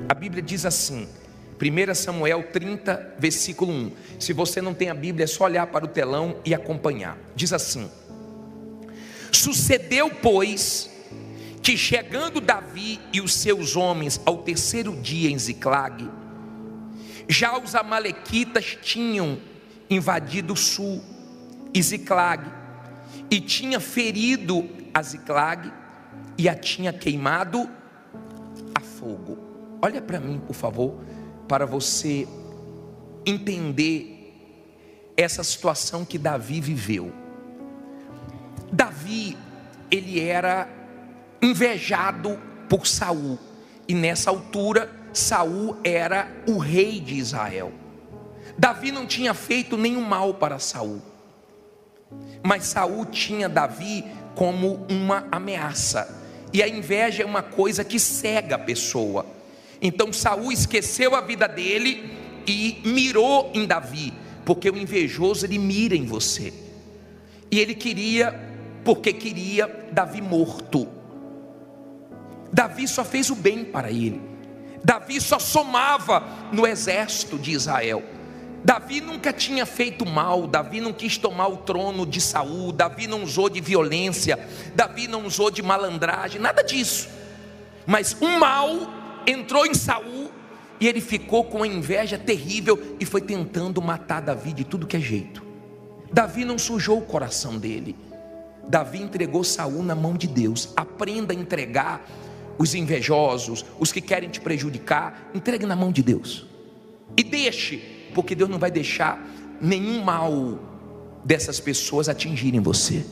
A Bíblia diz assim, 1 Samuel 30, versículo 1. Se você não tem a Bíblia, é só olhar para o telão e acompanhar. Diz assim: sucedeu, pois, que chegando Davi e os seus homens ao terceiro dia em Ziclague, já os amalequitas tinham invadido o sul e Ziclague, e tinha ferido a Ziclague e a tinha queimado a fogo. Olha para mim, por favor, para você entender essa situação que Davi viveu. Davi, ele era invejado por Saul, e nessa altura Saul era o rei de Israel. Davi não tinha feito nenhum mal para Saul, mas Saul tinha Davi como uma ameaça, e a inveja é uma coisa que cega a pessoa. Então Saul esqueceu a vida dele e mirou em Davi, porque o invejoso ele mira em você, e ele queria, porque queria Davi morto. Davi só fez o bem para ele, Davi só somava no exército de Israel. Davi nunca tinha feito mal, Davi não quis tomar o trono de Saul, Davi não usou de violência, Davi não usou de malandragem, nada disso. Mas o mal entrou em Saul e ele ficou com uma inveja terrível e foi tentando matar Davi de tudo que é jeito. Davi não sujou o coração dele, Davi entregou Saul na mão de Deus. Aprenda a entregar os invejosos, os que querem te prejudicar, entregue na mão de Deus e deixe, porque Deus não vai deixar nenhum mal dessas pessoas atingirem você.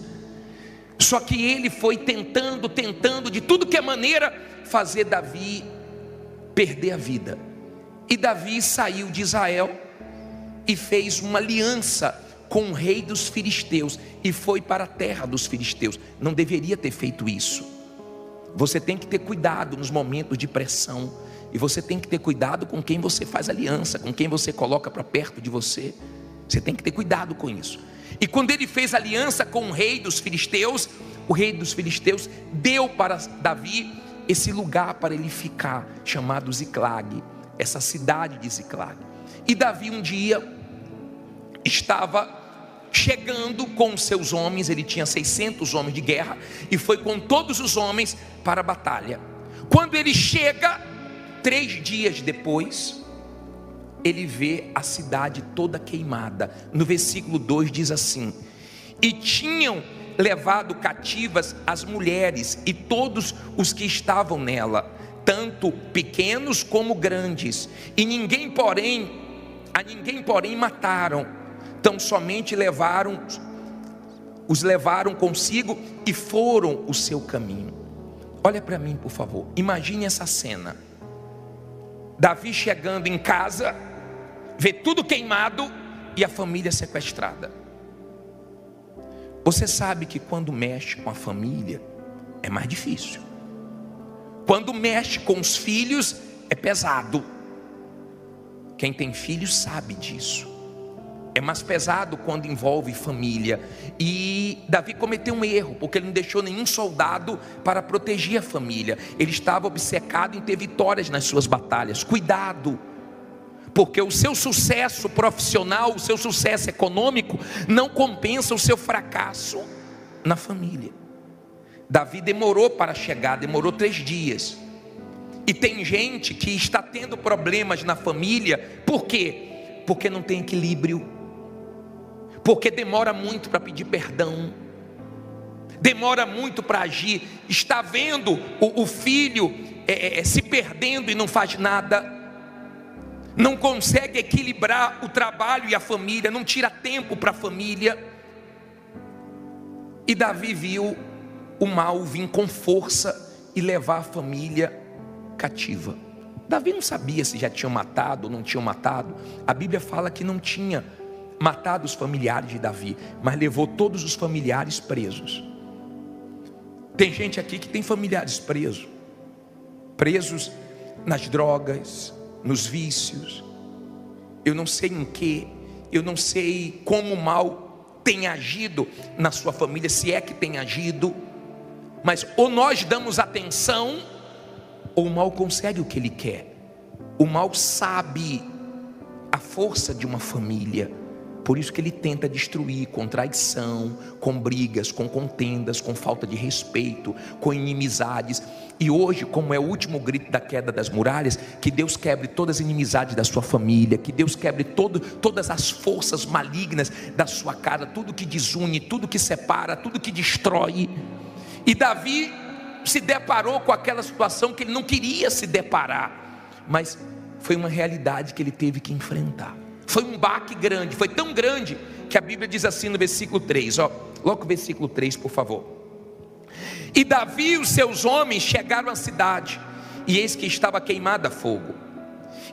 Só que ele foi tentando de tudo que é maneira fazer Davi perder a vida. E Davi saiu de Israel e fez uma aliança com o rei dos filisteus e foi para a terra dos filisteus. Não deveria ter feito isso. Você tem que ter cuidado nos momentos de pressão, e você tem que ter cuidado com quem você faz aliança, com quem você coloca para perto de você. Você tem que ter cuidado com isso. E quando ele fez aliança com o rei dos filisteus, o rei dos filisteus deu para Davi esse lugar para ele ficar, chamado Ziclague, essa cidade de Ziclague. E Davi um dia estava chegando com os seus homens, ele tinha 600 homens de guerra, e foi com todos os homens para a batalha. Quando ele chega, 3 dias depois, ele vê a cidade toda queimada. No versículo 2 diz assim: e tinham levado cativas as mulheres e todos os que estavam nela, tanto pequenos como grandes, e a ninguém porém mataram, tão somente os levaram consigo e foram o seu caminho. Olha para mim, por favor, imagine essa cena. Davi chegando em casa, vê tudo queimado e a família sequestrada. Você sabe que quando mexe com a família é mais difícil. Quando mexe com os filhos é pesado. Quem tem filhos sabe disso. É mais pesado quando envolve família. E Davi cometeu um erro, porque ele não deixou nenhum soldado para proteger a família. Ele estava obcecado em ter vitórias nas suas batalhas. Cuidado, porque o seu sucesso profissional, o seu sucesso econômico não compensa o seu fracasso na família. Davi demorou para chegar, demorou 3 dias. E tem gente que está tendo problemas na família. Por quê? Porque não tem equilíbrio, porque demora muito para pedir perdão, demora muito para agir. Está vendo o filho se perdendo e não faz nada, não consegue equilibrar o trabalho e a família, não tira tempo para a família. E Davi viu o mal vir com força e levar a família cativa. Davi não sabia se já tinham matado ou não tinham matado. A Bíblia fala que não tinha matado os familiares de Davi, mas levou todos os familiares presos. Tem gente aqui que tem familiares presos nas drogas, nos vícios. Eu não sei em que, eu não sei como o mal tem agido na sua família, se é que tem agido, mas ou nós damos atenção, ou o mal consegue o que ele quer. O mal sabe a força de uma família. Por isso que ele tenta destruir com traição, com brigas, com contendas, com falta de respeito, com inimizades. E hoje, como é o último grito da queda das muralhas, que Deus quebre todas as inimizades da sua família, que Deus quebre todas as forças malignas da sua casa, tudo que desune, tudo que separa, tudo que destrói. E Davi se deparou com aquela situação que ele não queria se deparar, mas foi uma realidade que ele teve que enfrentar. Foi um baque grande, foi tão grande que a Bíblia diz assim no versículo 3, logo o versículo 3, por favor. E Davi e os seus homens chegaram à cidade, e eis que estava queimada a fogo,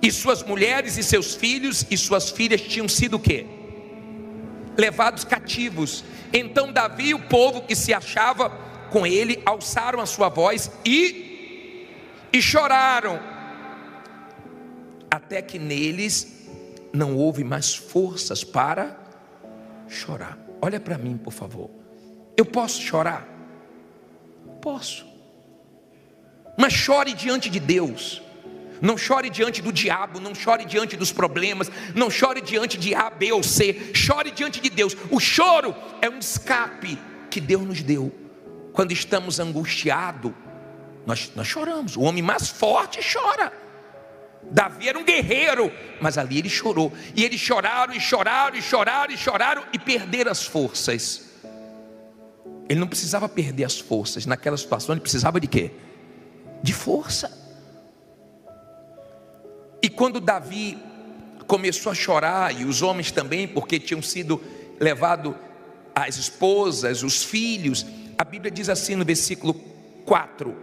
e suas mulheres e seus filhos e suas filhas tinham sido o quê? Levados cativos. Então Davi e o povo que se achava com ele alçaram a sua voz e choraram, até que neles não houve mais forças para chorar. Olha para mim, por favor. Eu posso chorar? Posso. Mas chore diante de Deus. Não chore diante do diabo, não chore diante dos problemas, não chore diante de A, B ou C. Chore diante de Deus. O choro é um escape que Deus nos deu. Quando estamos angustiados, nós choramos. O homem mais forte chora. Davi era um guerreiro, mas ali ele chorou. E eles choraram e choraram e choraram e choraram e perderam as forças. Ele não precisava perder as forças. Naquela situação ele precisava de quê? De força. E quando Davi começou a chorar, e os homens também, porque tinham sido levados as esposas, os filhos, a Bíblia diz assim no versículo 4,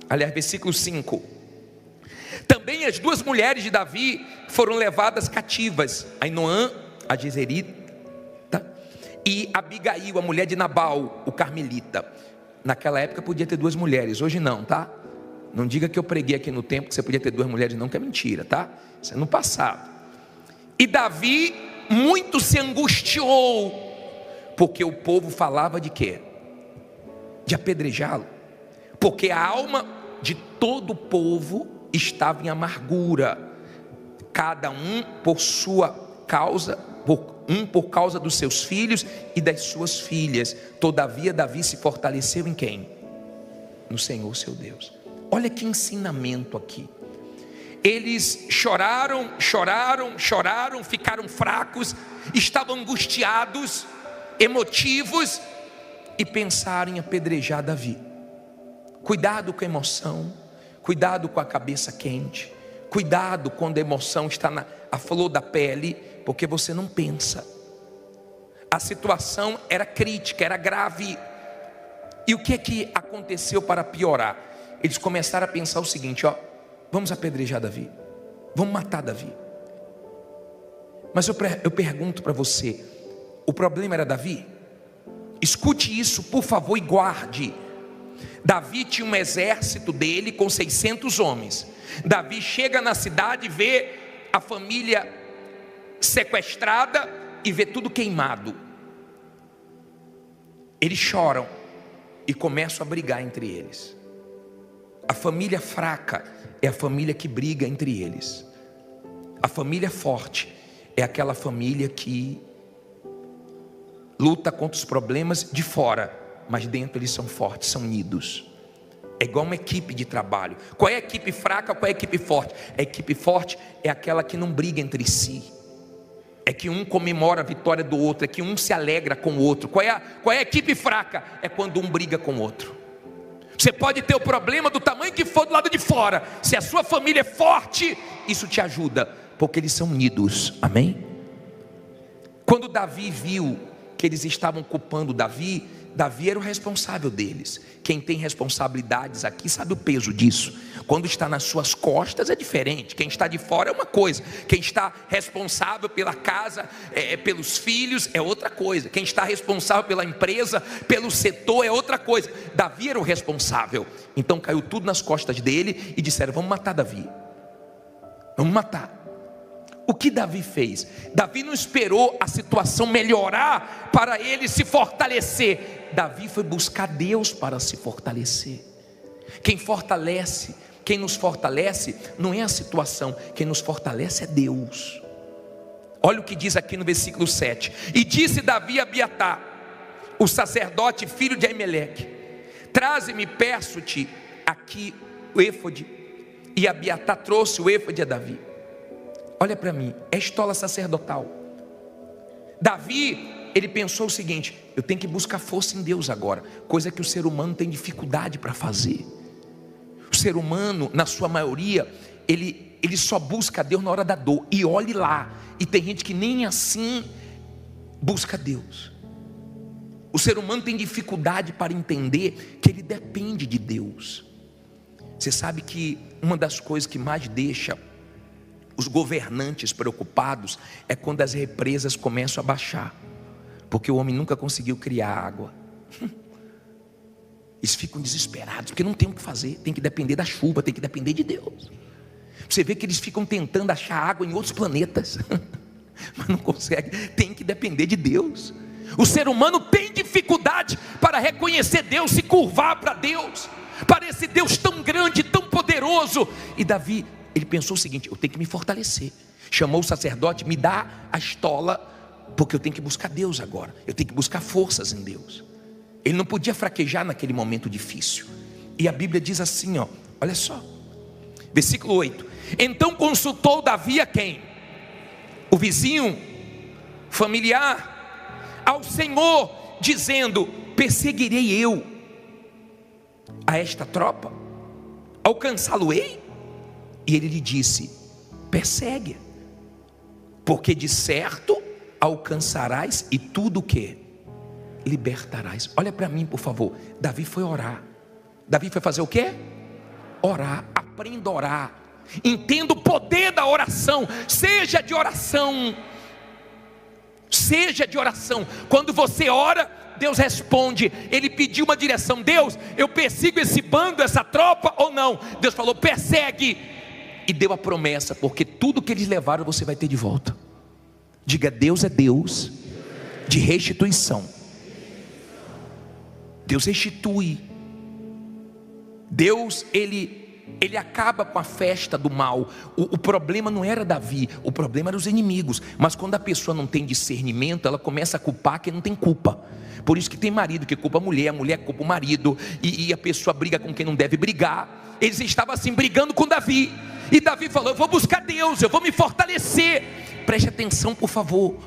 aliás, versículo 5: também as duas mulheres de Davi foram levadas cativas, Ainoã, a Jezerita, e Abigail, a mulher de Nabal, o carmelita. Naquela época podia ter duas mulheres, hoje não, tá? Não diga que eu preguei aqui no tempo que você podia ter duas mulheres, não, que é mentira, tá? Isso é no passado. E Davi muito se angustiou, porque o povo falava de quê? De apedrejá-lo. Porque a alma de todo o povo estava em amargura, cada um por sua causa, por causa dos seus filhos e das suas filhas. Todavia Davi se fortaleceu em quem? No Senhor seu Deus. Olha que ensinamento aqui. Eles choraram, ficaram fracos, estavam angustiados, emotivos, e pensaram em apedrejar Davi. Cuidado com a emoção, cuidado com a cabeça quente, cuidado quando a emoção está à flor da pele, porque você não pensa. A situação era crítica, era grave. E o que aconteceu para piorar? Eles começaram a pensar o seguinte: vamos apedrejar Davi, vamos matar Davi. Mas eu pergunto para você, o problema era Davi? Escute isso, por favor, e guarde. Davi tinha um exército dele com 600 homens. Davi chega na cidade, vê a família sequestrada e vê tudo queimado. Eles choram e começam a brigar entre eles. A família fraca é a família que briga entre eles. A família forte é aquela família que luta contra os problemas de fora, mas dentro eles são fortes, são unidos. É igual uma equipe de trabalho. Qual é a equipe fraca, qual é a equipe forte? A equipe forte é aquela que não briga entre si, é que um comemora a vitória do outro, é que um se alegra com o outro. Qual é a equipe fraca? É quando um briga com o outro. Você pode ter o problema do tamanho que for do lado de fora, se a sua família é forte, isso te ajuda, porque eles são unidos, amém? Quando Davi viu que eles estavam culpando Davi era o responsável deles. Quem tem responsabilidades aqui sabe o peso disso. Quando está nas suas costas é diferente. Quem está de fora é uma coisa. Quem está responsável pela casa, pelos filhos, é outra coisa. Quem está responsável pela empresa, pelo setor, é outra coisa. Davi era o responsável. Então caiu tudo nas costas dele e disseram: vamos matar Davi, vamos matar. O que Davi fez? Davi não esperou a situação melhorar para ele se fortalecer. Davi foi buscar Deus para se fortalecer. Quem fortalece, quem nos fortalece não é a situação, quem nos fortalece é Deus. Olha o que diz aqui no versículo 7. E disse Davi a Abiatar, o sacerdote, filho de Aimeleque: traze-me, peço-te, aqui o éfode. E Abiatar trouxe o éfode a Davi. Olha para mim, é estola sacerdotal. Davi, ele pensou o seguinte: eu tenho que buscar força em Deus agora, coisa que o ser humano tem dificuldade para fazer. O ser humano, na sua maioria, ele só busca Deus na hora da dor, e olhe lá, e tem gente que nem assim busca Deus. O ser humano tem dificuldade para entender que ele depende de Deus. Você sabe que uma das coisas que mais deixa os governantes preocupados é quando as represas começam a baixar, porque o homem nunca conseguiu criar água. Eles ficam desesperados, porque não tem o que fazer, tem que depender da chuva, tem que depender de Deus. Você vê que eles ficam tentando achar água em outros planetas, mas não conseguem, tem que depender de Deus. O ser humano tem dificuldade para reconhecer Deus, se curvar para Deus, para esse Deus tão grande, tão poderoso. E Davi, ele pensou o seguinte: eu tenho que me fortalecer. Chamou o sacerdote: me dá a estola, porque eu tenho que buscar Deus agora, eu tenho que buscar forças em Deus. Ele não podia fraquejar naquele momento difícil. E a Bíblia diz assim, ó, olha só, versículo 8: então consultou Davi a quem? O vizinho, familiar, ao Senhor, dizendo: perseguirei eu a esta tropa? Alcançá-lo-ei? E ele lhe disse: persegue, porque de certo alcançarás, e tudo o que? Libertarás. Olha para mim, por favor. Davi foi orar. Davi foi fazer o quê? Orar. Aprenda a orar. Entenda o poder da oração. Seja de oração. Seja de oração. Quando você ora, Deus responde. Ele pediu uma direção: Deus, eu persigo esse bando, essa tropa ou não? Deus falou: persegue. E deu a promessa, porque tudo que eles levaram você vai ter de volta. Diga: Deus é Deus de restituição. Deus restitui. Deus, ele acaba com a festa do mal. O problema não era Davi, o problema eram os inimigos. Mas quando a pessoa não tem discernimento, ela começa a culpar quem não tem culpa. Por isso que tem marido que culpa a mulher culpa o marido, e a pessoa briga com quem não deve brigar. Eles estavam assim brigando com Davi, e Davi falou: eu vou buscar Deus, eu vou me fortalecer. Preste atenção, por favor.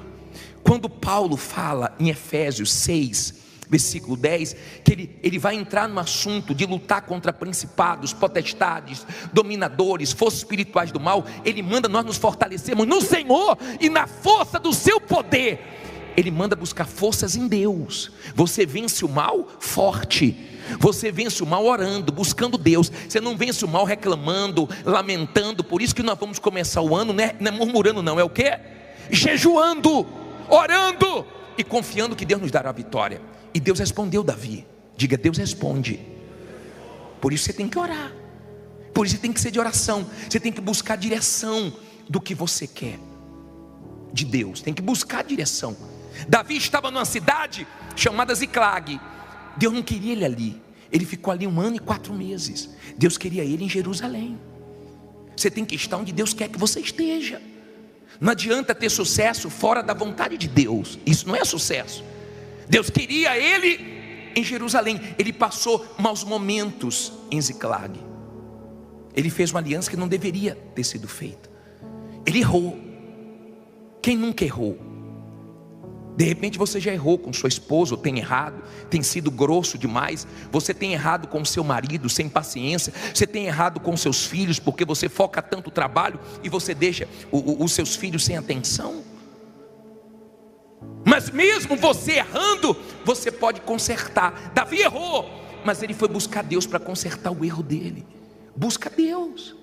Quando Paulo fala em Efésios 6, versículo 10, que ele vai entrar no assunto de lutar contra principados, potestades, dominadores, forças espirituais do mal, ele manda nós nos fortalecermos no Senhor e na força do seu poder. Ele manda buscar forças em Deus. Você vence o mal forte. Você vence o mal orando, buscando Deus. Você não vence o mal reclamando, lamentando. Por isso que nós vamos começar o ano, não é murmurando não, é o quê? Jejuando, orando e confiando que Deus nos dará a vitória. E Deus respondeu Davi. Diga: Deus responde. Por isso você tem que orar. Por isso você tem que ser de oração. Você tem que buscar a direção do que você quer de Deus. Tem que buscar a direção. Davi estava numa cidade chamada Ziclag. Deus não queria ele ali. Ele ficou ali 1 ano e 4 meses. Deus queria ele em Jerusalém. Você tem que estar onde Deus quer que você esteja. Não adianta ter sucesso fora da vontade de Deus. Isso não é sucesso. Deus queria ele em Jerusalém. Ele passou maus momentos em Ziclag. Ele fez uma aliança que não deveria ter sido feita. Ele errou. Quem nunca errou? De repente você já errou com sua esposa, ou tem errado, tem sido grosso demais. Você tem errado com seu marido, sem paciência. Você tem errado com seus filhos, porque você foca tanto no trabalho e você deixa os seus filhos sem atenção. Mas mesmo você errando, você pode consertar. Davi errou, mas ele foi buscar Deus para consertar o erro dele. Busca Deus.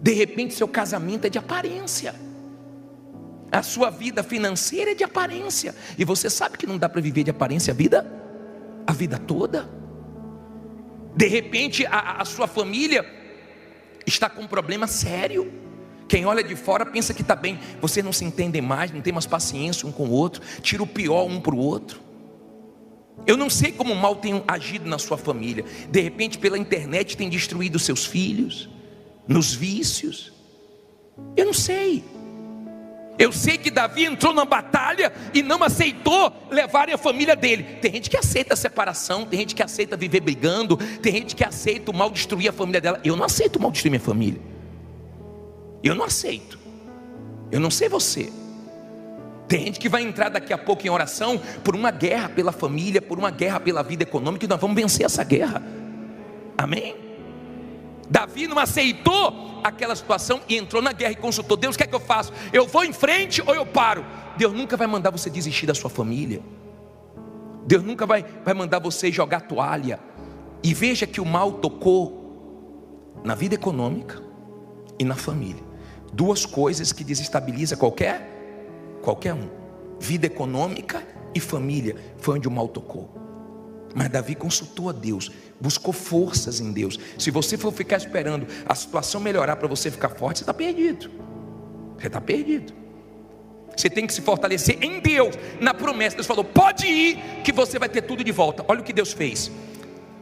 De repente seu casamento é de aparência, a sua vida financeira é de aparência, e você sabe que não dá para viver de aparência a vida toda. De repente a sua família está com um problema sério. Quem olha de fora pensa que está bem. Vocês não se entendem mais, não tem mais paciência um com o outro, tira o pior um para o outro. Eu não sei como o mal tem agido na sua família. De repente pela internet tem destruído seus filhos, nos vícios. Eu não sei. Eu sei que Davi entrou numa batalha e não aceitou levar a família dele. Tem gente que aceita a separação, tem gente que aceita viver brigando, tem gente que aceita o mal destruir a família dela. Eu não aceito o mal destruir minha família. Eu não aceito. Eu não sei você. Tem gente que vai entrar daqui a pouco em oração por uma guerra pela família, por uma guerra pela vida econômica, e nós vamos vencer essa guerra. Amém? Davi não aceitou aquela situação e entrou na guerra e consultou: Deus, o que é que eu faço? Eu vou em frente ou eu paro? Deus nunca vai mandar você desistir da sua família. Deus nunca vai mandar você jogar toalha. E veja que o mal tocou na vida econômica e na família. Duas coisas que desestabilizam qualquer um. Vida econômica e família foi onde o mal tocou. Mas Davi consultou a Deus, buscou forças em Deus. Se você for ficar esperando a situação melhorar para você ficar forte, você está perdido. Você está perdido. Você tem que se fortalecer em Deus, na promessa. Deus falou: pode ir que você vai ter tudo de volta. Olha o que Deus fez.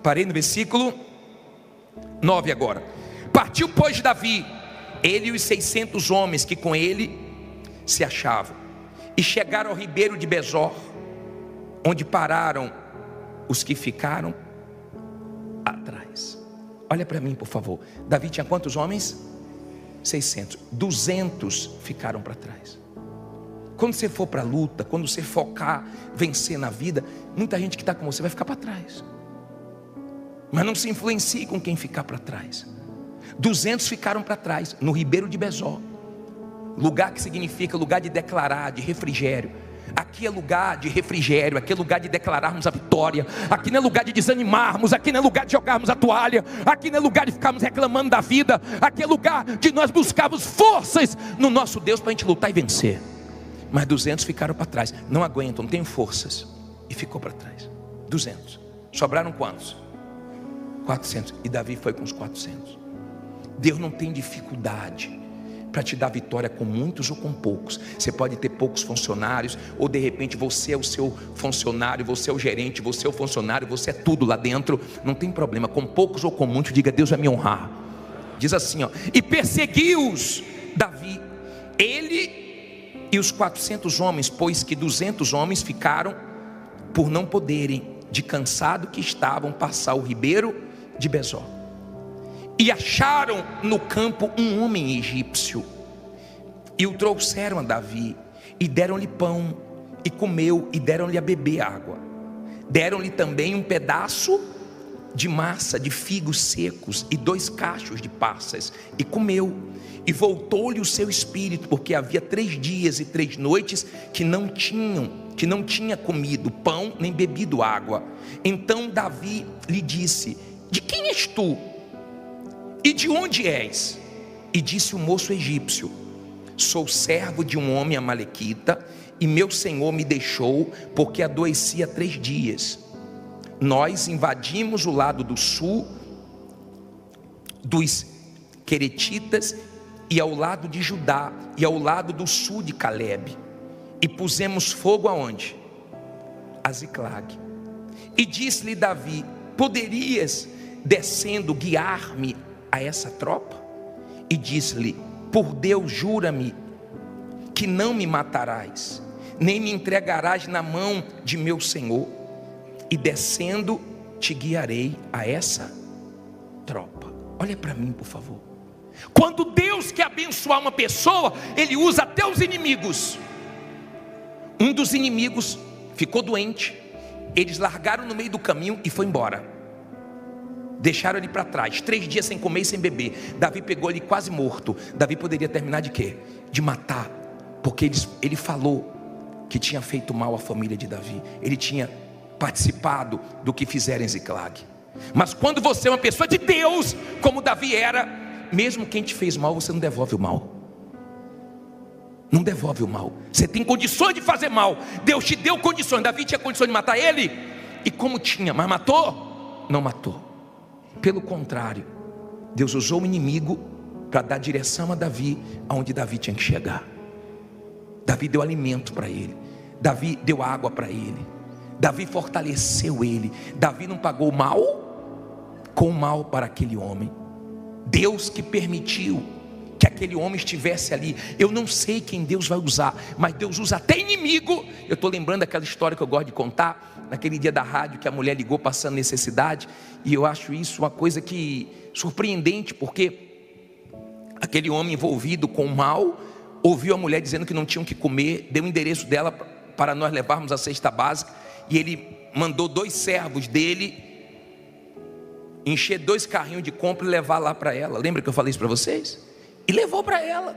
Parei no versículo 9 agora. Partiu pois Davi, ele e os 600 homens que com ele se achavam, e chegaram ao ribeiro de Besor, onde pararam os que ficaram atrás. Olha para mim, por favor. Davi tinha quantos homens? 600. 200 ficaram para trás. Quando você for para a luta, quando você focar, vencer na vida, muita gente que está com você vai ficar para trás. Mas não se influencie com quem ficar para trás. 200 ficaram para trás, no ribeiro de Besor. Lugar que significa lugar de declarar, de refrigério. Aqui é lugar de refrigério, aqui é lugar de declararmos a vitória. Aqui não é lugar de desanimarmos, aqui não é lugar de jogarmos a toalha, aqui não é lugar de ficarmos reclamando da vida. Aqui é lugar de nós buscarmos forças no nosso Deus para a gente lutar e vencer. Mas 200 ficaram para trás, não aguentam, não tem forças, e ficou para trás. 200, sobraram quantos? 400, e Davi foi com os 400. Deus não tem dificuldade para te dar vitória com muitos ou com poucos. Você pode ter poucos funcionários, ou de repente você é o seu funcionário, você é o gerente, você é o funcionário, você é tudo lá dentro. Não tem problema, com poucos ou com muitos, diga: Deus vai me honrar. Diz assim, ó: e perseguiu-os Davi, ele e os 400 homens, pois que 200 homens ficaram por não poderem, de cansado que estavam, passar o ribeiro de Besor. E acharam no campo um homem egípcio, e o trouxeram a Davi, e deram-lhe pão, e comeu, e deram-lhe a beber água. Deram-lhe também um pedaço de massa de figos secos, e 2 cachos de passas, e comeu. E voltou-lhe o seu espírito, porque havia 3 dias e 3 noites que não tinha comido pão, nem bebido água. Então Davi lhe disse: de quem és tu? E de onde és? E disse o moço egípcio: sou servo de um homem amalequita, e meu senhor me deixou, porque adoeci há 3 dias. Nós invadimos o lado do sul dos Queretitas, e ao lado de Judá, e ao lado do sul de Calebe, e pusemos fogo aonde? A Ziclag. E disse-lhe Davi: poderias, descendo, guiar-me a essa tropa? E disse-lhe: por Deus, jura-me que não me matarás, nem me entregarás na mão de meu senhor, e descendo te guiarei a essa tropa. Olha para mim, por favor. Quando Deus quer abençoar uma pessoa, Ele usa até os inimigos. Um dos inimigos ficou doente, eles largaram no meio do caminho e foi embora. Deixaram ele para trás, 3 dias sem comer e sem beber. Davi pegou ele quase morto. Davi poderia terminar de quê? De matar, porque ele falou que tinha feito mal à família de Davi. Ele tinha participado do que fizeram em Ziclag. Mas quando você é uma pessoa de Deus, como Davi era, mesmo quem te fez mal, você não devolve o mal. Não devolve o mal. Você tem condições de fazer mal. Deus te deu condições. Davi tinha condições de matar ele, e como tinha, mas matou? Não matou. Pelo contrário, Deus usou o inimigo para dar direção a Davi, aonde Davi tinha que chegar. Davi deu alimento para ele, Davi deu água para ele, Davi fortaleceu ele. Davi não pagou mal com mal para aquele homem. Deus que permitiu que aquele homem estivesse ali. Eu não sei quem Deus vai usar, mas Deus usa até inimigo. Eu estou lembrando daquela história que eu gosto de contar, naquele dia da rádio que a mulher ligou passando necessidade, e eu acho isso uma coisa que surpreendente, porque aquele homem envolvido com o mal ouviu a mulher dizendo que não tinham que comer, deu o endereço dela para nós levarmos a cesta básica, e ele mandou 2 servos dele encher 2 carrinhos de compra e levar lá para ela. Lembra que eu falei isso para vocês? E levou para ela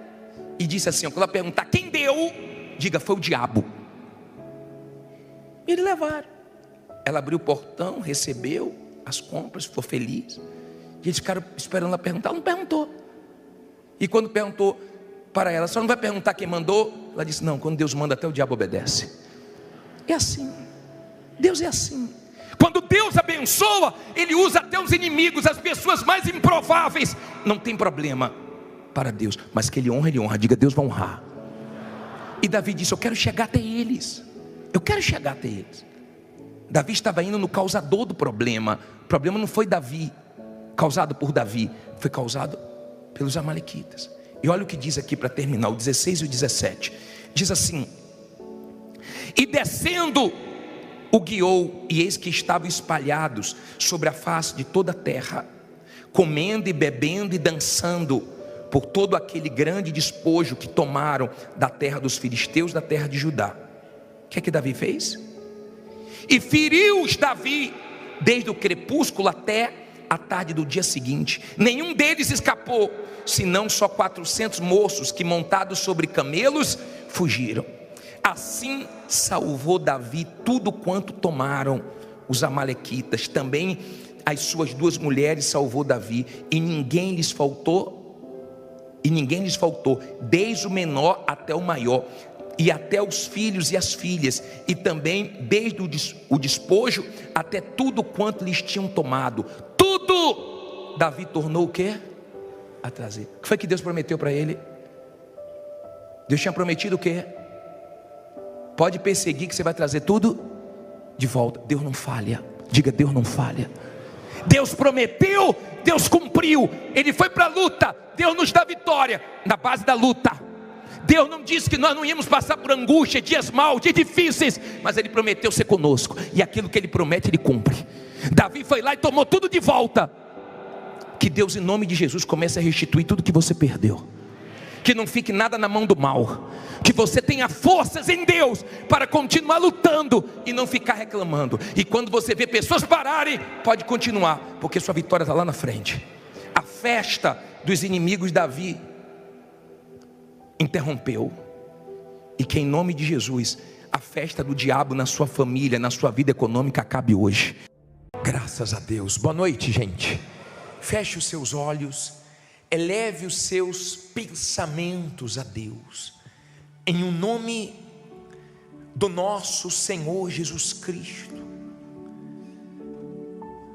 e disse assim, quando ela perguntar quem deu, diga, foi o diabo. E eles levaram. Ela abriu o portão, recebeu as compras, ficou feliz, e eles ficaram esperando ela perguntar. Ela não perguntou. E quando perguntou para ela, só não vai perguntar quem mandou? Ela disse, não, quando Deus manda até o diabo obedece. É assim, Deus é assim. Quando Deus abençoa, Ele usa até os inimigos, as pessoas mais improváveis. Não tem problema para Deus, mas que Ele honra, diga, Deus vai honrar. E Davi disse, eu quero chegar até eles. Eu quero chegar até eles. Davi estava indo no causador do problema. O problema não foi Davi, causado por Davi, foi causado pelos amalequitas. E olha o que diz aqui para terminar, o 16 e o 17. Diz assim, e descendo o guiou, e eis que estavam espalhados sobre a face de toda a terra, comendo e bebendo e dançando, por todo aquele grande despojo que tomaram da terra dos filisteus, da terra de Judá. O que é que Davi fez? E feriu-os Davi desde o crepúsculo até a tarde do dia seguinte. Nenhum deles escapou, senão só 400 moços que, montados sobre camelos, fugiram. Assim salvou Davi tudo quanto tomaram os amalequitas. Também as suas 2 mulheres salvou Davi, e ninguém lhes faltou, desde o menor até o maior, e até os filhos e as filhas, e também desde o despojo até tudo quanto lhes tinham tomado. Tudo Davi tornou o quê? A trazer. O que foi que Deus prometeu para ele? Deus tinha prometido o quê? Pode perseguir que você vai trazer tudo de volta. Deus não falha. Diga, Deus não falha. Deus prometeu, Deus cumpriu. Ele foi para a luta, Deus nos dá vitória na base da luta. Deus não disse que nós não íamos passar por angústia, dias maus, dias difíceis, mas Ele prometeu ser conosco, e aquilo que Ele promete, Ele cumpre. Davi foi lá e tomou tudo de volta. Que Deus, em nome de Jesus, comece a restituir tudo que você perdeu. Que não fique nada na mão do mal. Que você tenha forças em Deus para continuar lutando e não ficar reclamando. E quando você vê pessoas pararem, pode continuar, porque sua vitória está lá na frente. A festa dos inimigos Davi interrompeu. E que em nome de Jesus, a festa do diabo na sua família, na sua vida econômica, acabe hoje. Graças a Deus. Boa noite, gente. Feche os seus olhos. Eleve os seus pensamentos a Deus, em o nome do nosso Senhor Jesus Cristo.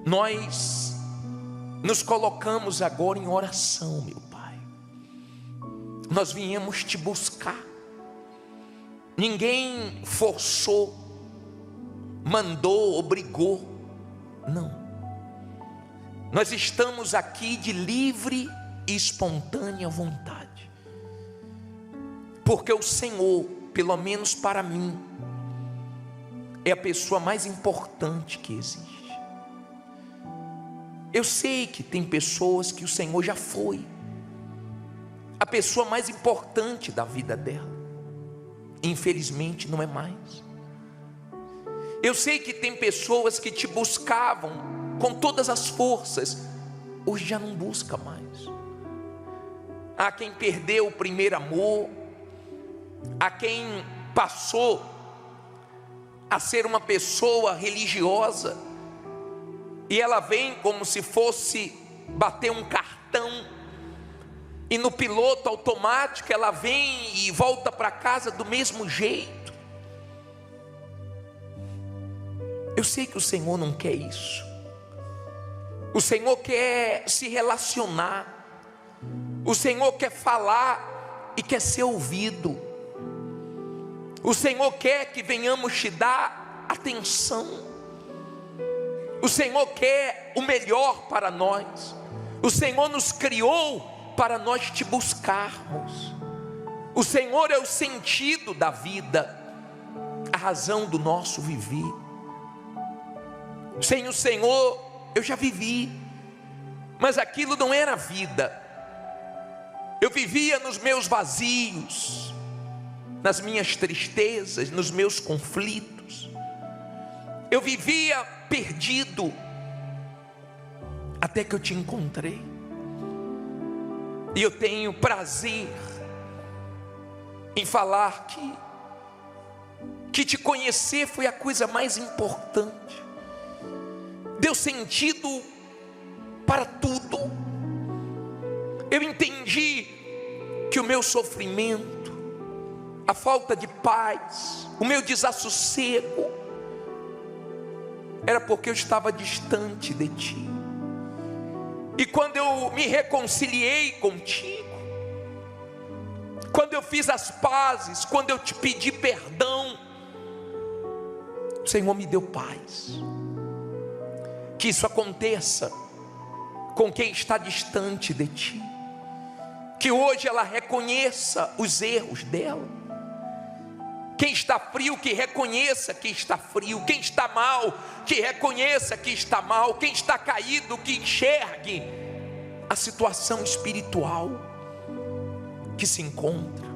Nós nos colocamos agora em oração, meu Pai. Nós viemos te buscar. Ninguém forçou, mandou, obrigou. Não. Nós estamos aqui de livre e espontânea vontade, porque o Senhor, pelo menos para mim, é a pessoa mais importante que existe. Eu sei que tem pessoas que o Senhor já foi a pessoa mais importante da vida dela, infelizmente não é mais. Eu sei que tem pessoas que te buscavam com todas as forças, hoje já não busca mais. Há quem perdeu o primeiro amor, há quem passou a ser uma pessoa religiosa, e ela vem como se fosse bater um cartão, e no piloto automático ela vem e volta para casa do mesmo jeito. Eu sei que o Senhor não quer isso. O Senhor quer se relacionar. O Senhor quer falar e quer ser ouvido. O Senhor quer que venhamos te dar atenção. O Senhor quer o melhor para nós. O Senhor nos criou para nós te buscarmos. O Senhor é o sentido da vida, a razão do nosso viver. Sem o Senhor eu já vivi, mas aquilo não era vida. Eu vivia nos meus vazios, nas minhas tristezas, nos meus conflitos. Eu vivia perdido, até que eu te encontrei. E eu tenho prazer em falar que te conhecer foi a coisa mais importante. Deu sentido para tudo. Eu entendi que o meu sofrimento, a falta de paz, o meu desassossego, era porque eu estava distante de ti. E quando eu me reconciliei contigo, quando eu fiz as pazes, quando eu te pedi perdão, o Senhor me deu paz. Que isso aconteça com quem está distante de ti. Que hoje ela reconheça os erros dela. Quem está frio, que reconheça que está frio. Quem está mal, que reconheça que está mal. Quem está caído, que enxergue a situação espiritual que se encontra.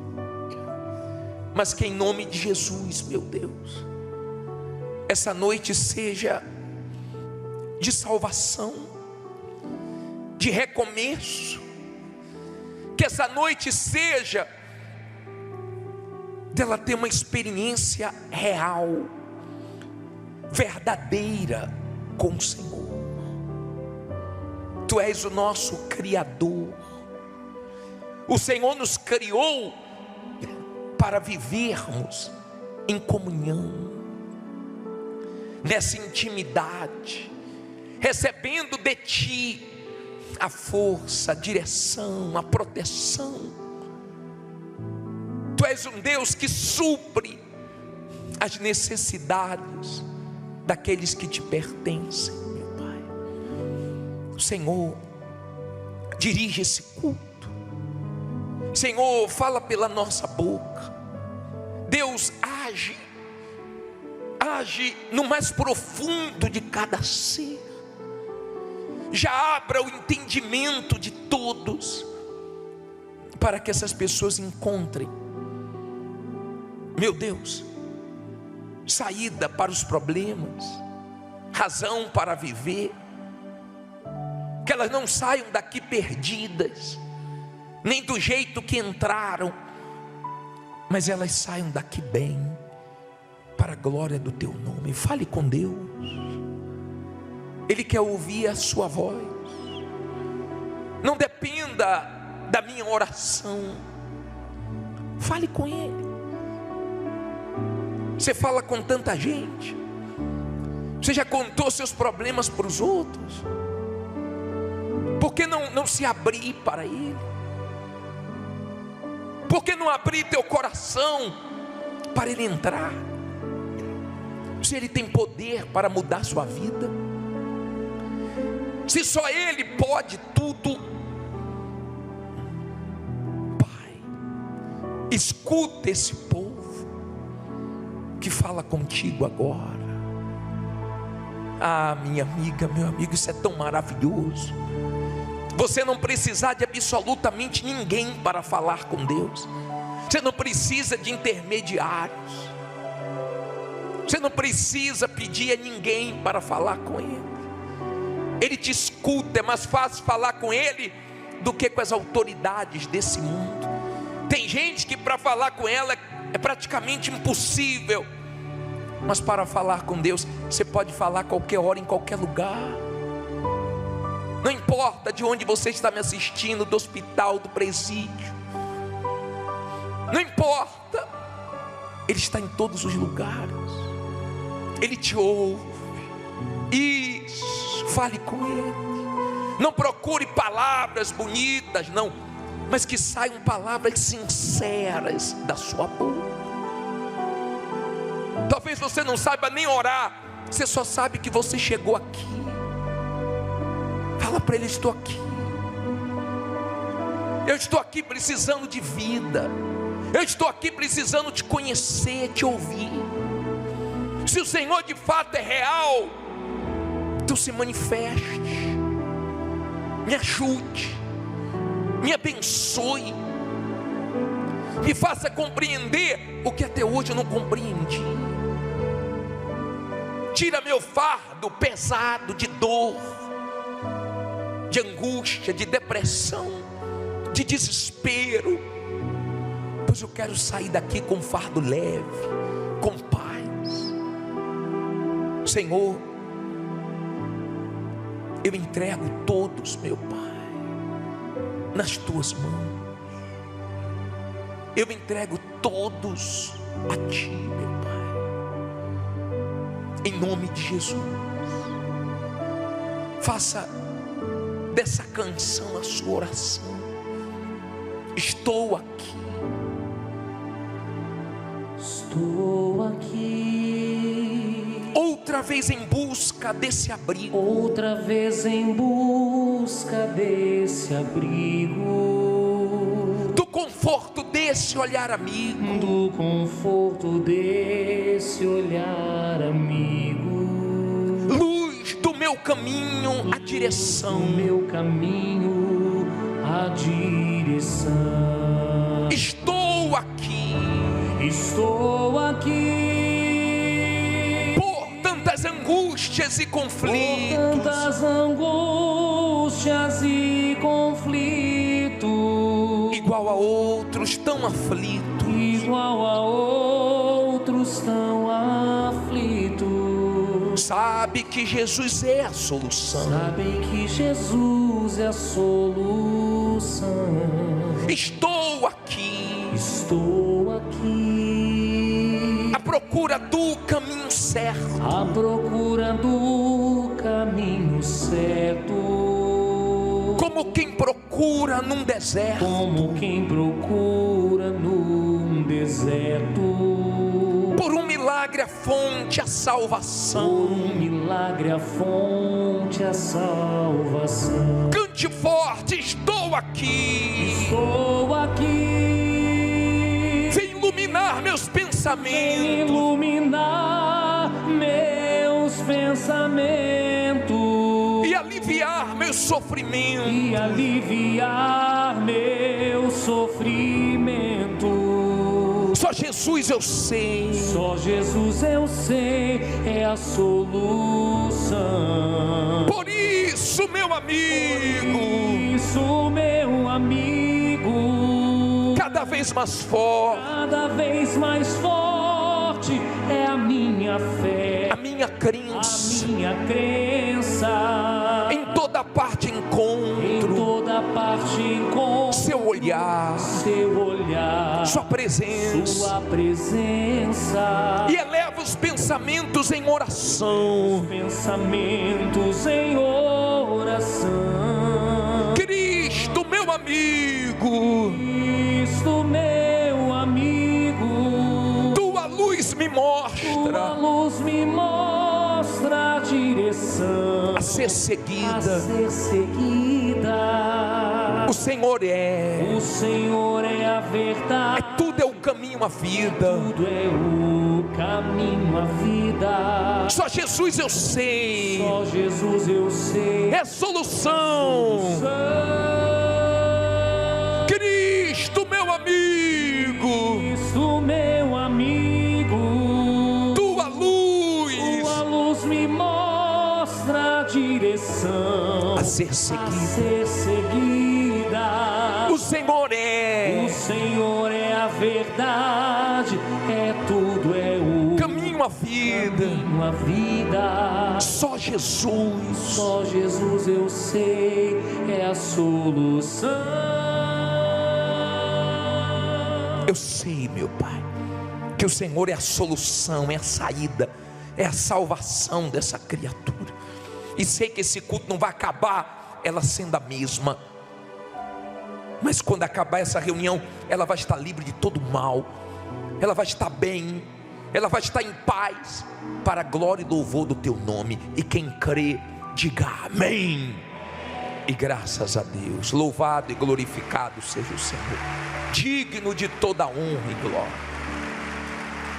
Mas que em nome de Jesus, meu Deus, essa noite seja de salvação, de recomeço. Que essa noite seja dela ter uma experiência real, verdadeira com o Senhor. Tu és o nosso Criador. O Senhor nos criou para vivermos em comunhão, nessa intimidade, recebendo de ti a força, a direção, a proteção. Tu és um Deus que supre as necessidades daqueles que te pertencem, meu Pai. O Senhor dirige esse culto. Senhor, fala pela nossa boca. Deus, age no mais profundo de cada ser. Já abra o entendimento de todos, para que essas pessoas encontrem, meu Deus, saída para os problemas, razão para viver. Que elas não saiam daqui perdidas, nem do jeito que entraram, mas elas saiam daqui bem, para a glória do teu nome. Fale com Deus. Ele quer ouvir a sua voz. Não dependa da minha oração. Fale com Ele. Você fala com tanta gente. Você já contou seus problemas para os outros. Por que não se abrir para Ele? Por que não abrir teu coração para Ele entrar? Se Ele tem poder para mudar sua vida, se só Ele pode tudo, Pai, escuta esse povo que fala contigo agora. Ah, minha amiga, meu amigo, isso é tão maravilhoso. Você não precisar de absolutamente ninguém para falar com Deus. Você não precisa de intermediários. Você não precisa pedir a ninguém para falar com Ele. Ele te escuta. É mais fácil falar com Ele do que com as autoridades desse mundo. Tem gente que para falar com ela é praticamente impossível. Mas para falar com Deus, você pode falar a qualquer hora, em qualquer lugar. Não importa de onde você está me assistindo, do hospital, do presídio. Não importa. Ele está em todos os lugares. Ele te ouve. Isso, fale com Ele. Não procure palavras bonitas, não, mas que saiam palavras sinceras da sua boca. Talvez você não saiba nem orar, você só sabe que você chegou aqui. Fala para Ele: estou aqui. Eu estou aqui precisando de vida. Eu estou aqui precisando te conhecer, te ouvir. Se o Senhor de fato é real, então se manifeste, me ajude, me abençoe, me faça compreender o que até hoje eu não compreendi. Tira meu fardo pesado de dor, de angústia, de depressão, de desespero, pois eu quero sair daqui com um fardo leve, com paz. Senhor, eu entrego todos, meu Pai, nas tuas mãos. Eu entrego todos a ti, meu Pai, em nome de Jesus. Faça dessa canção a sua oração. Estou aqui. Estou aqui. Outra vez em busca desse abrigo. Outra vez em busca desse abrigo. Do conforto desse olhar amigo. Do conforto desse olhar amigo. Luz do meu caminho, a direção. Do meu caminho, a direção. Estou aqui. Estou aqui. Por tantas angústias e conflitos. Por tantas angústias e conflitos. Igual a outros tão aflitos. Igual a outros tão aflitos. Sabe que Jesus é a solução. Sabem que Jesus é a solução. Estou aqui. Estou aqui. À procura do caminho certo. À procura do caminho certo. Como quem procura num deserto. Como quem procura num deserto. Por um milagre a fonte, a salvação. Por um milagre a fonte, a salvação. Cante forte: estou aqui. Estou aqui. Vem iluminar meus Vem pensamentos. iluminar meus pensamentos. E aliviar meus sofrimentos. E aliviar meu sofrimento. Só Jesus eu sei. Só Jesus eu sei é a solução. Por isso, meu amigo, Isso, meu amigo, cada vez mais forte, cada vez mais forte é a minha fé, a minha a crença. minha crença. Em toda parte Em encontro toda parte encontro seu olhar, seu olhar, sua presença. sua presença. E eleva os pensamentos em oração. Pensamentos em oração. Cristo, meu amigo, Cristo, meu amigo, tua luz me tua mostra luz me mostra a direção a ser a seguida. ser seguida. O Senhor O Senhor é a verdade. tudo é o caminho, a vida. Tudo é o caminho, a vida. Só Jesus eu sei, Só Jesus eu sei. é a solução. Cristo, meu amigo, Cristo, meu amigo, tua luz tua luz me mostra a direção a ser a seguida. ser seguida. O Senhor é O Senhor é a verdade, é tudo, é o caminho, a vida. caminho, a vida. Só Jesus. Só Jesus eu sei é a solução. Eu sei, meu Pai, que o Senhor é a solução, é a saída, é a salvação dessa criatura. E sei que esse culto não vai acabar ela sendo a mesma. Mas quando acabar essa reunião, ela vai estar livre de todo mal. Ela vai estar bem. ela vai estar em paz, para a glória e louvor do teu nome. E quem crê, diga amém. E graças a Deus. Louvado e glorificado seja o Senhor, digno de toda honra e glória.